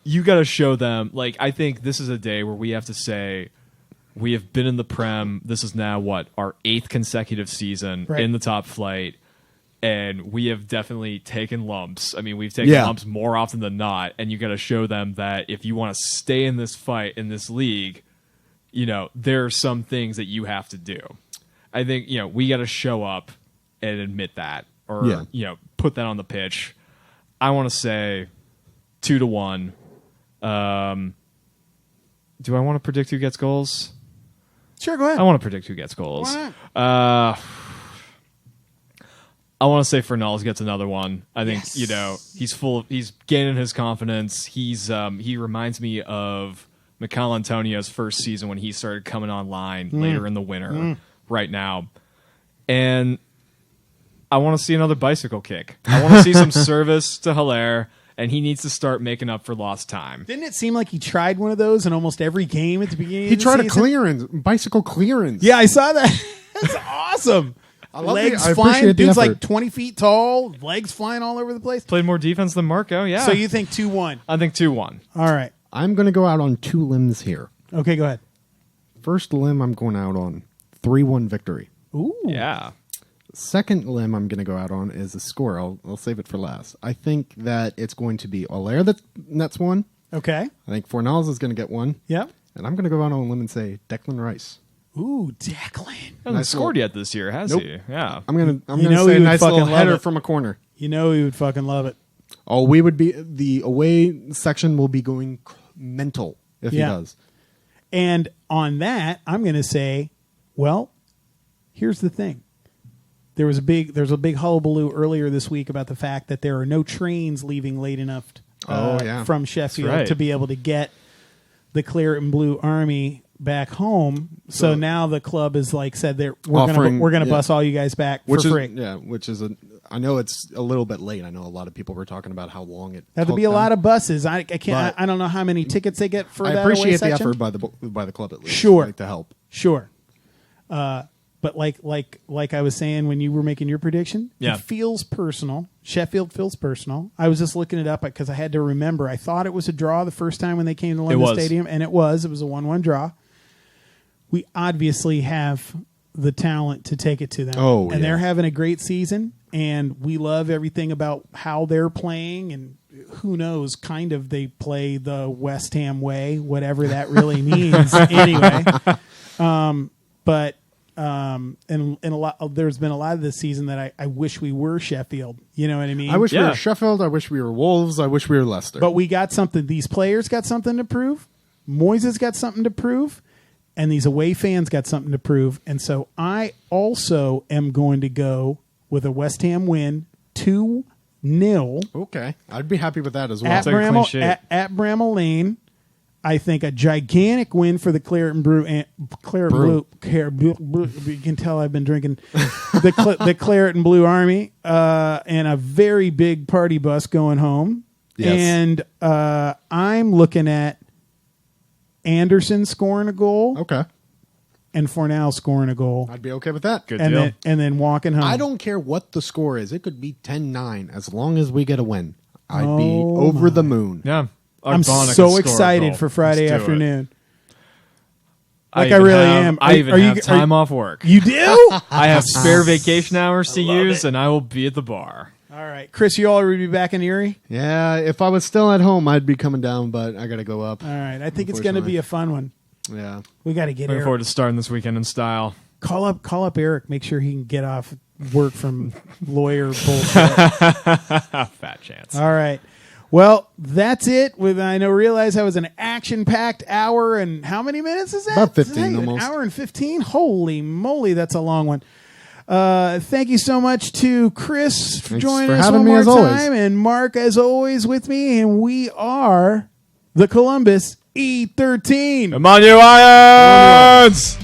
Speaker 2: you got to show them, I think this is a day where we have to say we have been in the Prem. This is now, our 8th consecutive season in the top flight, and we have definitely taken lumps. I mean, we've taken lumps more often than not, and you got to show them that if you want to stay in this fight, in this league, there are some things that you have to do. I think, we got to show up and admit that, or, put that on the pitch. I want to say 2-1. Do I want to predict who gets goals?
Speaker 1: Sure, go ahead.
Speaker 2: I want to predict who gets goals.
Speaker 1: Why not?
Speaker 2: I want to say Fernals gets another one. I think he's gaining his confidence. He reminds me of Mikel Antonio's first season when he started coming online later in the winter. Right now, and I want to see another bicycle kick. I want to see some service to Hilaire, and he needs to start making up for lost time.
Speaker 1: Didn't it seem like he tried one of those in almost every game at the beginning?
Speaker 3: He
Speaker 1: of the
Speaker 3: tried
Speaker 1: season?
Speaker 3: bicycle clearance.
Speaker 1: Yeah, I saw that. That's awesome. Legs flying. Dude's like 20 feet tall. Legs flying all over the place.
Speaker 2: Played more defense than Marco. Yeah.
Speaker 1: So you think 2-1?
Speaker 2: I think 2-1.
Speaker 1: All right.
Speaker 3: I'm going to go out on 2 limbs here.
Speaker 1: Okay, go ahead.
Speaker 3: First limb, I'm going out on 3-1 victory.
Speaker 1: Ooh.
Speaker 2: Yeah.
Speaker 3: Second limb I'm going to go out on is a score. I'll save it for last. I think that it's going to be Allaire that nets one.
Speaker 1: Okay.
Speaker 3: I think Fornals is going to get one.
Speaker 1: Yep.
Speaker 3: And I'm going to go out on a limb and say Declan Rice.
Speaker 1: Ooh, Declan.
Speaker 2: He hasn't scored yet this year, has he? Yeah.
Speaker 3: I'm gonna say a nice little header from a corner.
Speaker 1: You know he would fucking love it.
Speaker 3: Oh, the away section will be going mental if he does.
Speaker 1: And on that, I'm going to say, well, here's the thing. There's a big hullabaloo earlier this week about the fact that there are no trains leaving late enough from Sheffield to be able to get the Claret and Blue Army back home. So now the club is said that we're gonna bus all you guys back for free.
Speaker 3: Which is I know it's a little bit late. I know a lot of people were talking about how long it
Speaker 1: have to be a lot of buses. I can't. I don't know how many tickets they get for that.
Speaker 3: I appreciate the
Speaker 1: section.
Speaker 3: effort by the club at least.
Speaker 1: Sure,
Speaker 3: to help.
Speaker 1: Sure. But like I was saying when you were making your prediction, it feels personal. Sheffield feels personal. I was just looking it up because I had to remember. I thought it was a draw the first time when they came to London Stadium, and it was. It was a 1-1 draw. We obviously have the talent to take it to them. And they're having a great season, and we love everything about how they're playing, and who knows, kind of they play the West Ham way, whatever that really means anyway. And a lot, there's been a lot of this season that I wish we were Sheffield. You know what I mean?
Speaker 3: I wish we were Sheffield. I wish we were Wolves. I wish we were Leicester.
Speaker 1: But we got something. These players got something to prove. Moyes has got something to prove. And these away fans got something to prove. And so I also am going to go with a West Ham win, 2-0.
Speaker 3: Okay. I'd be happy with that as well.
Speaker 1: At Bramall Lane. I think a gigantic win for the Claret and Blue. You can tell I've been drinking the Claret and Blue Army, and a very big party bus going home.
Speaker 3: Yes.
Speaker 1: And I'm looking at Anderson scoring a goal.
Speaker 3: Okay.
Speaker 1: And Fornal scoring a goal.
Speaker 3: I'd be okay with that.
Speaker 2: Good deal.
Speaker 1: And then walking home.
Speaker 3: I don't care what the score is. It could be 10-9 as long as we get a win. I'd be over the moon.
Speaker 2: Yeah.
Speaker 1: I'm so excited for Friday afternoon. I am.
Speaker 2: I even have time off work.
Speaker 1: You do?
Speaker 2: I have spare vacation hours to use, and I will be at the bar.
Speaker 1: All right. Chris, you already be back in Erie?
Speaker 3: Yeah, if I was still at home, I'd be coming down, but I got to go up.
Speaker 1: All right. I think it's going to be a fun one.
Speaker 3: Yeah.
Speaker 1: We got to get
Speaker 2: Looking forward to starting this weekend in style.
Speaker 1: Call up Eric. Make sure he can get off work from lawyer bullshit.
Speaker 2: Fat chance.
Speaker 1: All right. Well, that's it. Realize that was an action-packed hour, and how many minutes is that?
Speaker 3: About 15 almost.
Speaker 1: An hour and 15? Holy moly, that's a long one. Thank you so much to Chris for joining us one more time, and Mark, as always, with me, and we are the Columbus E13.
Speaker 2: Come on, you Irons!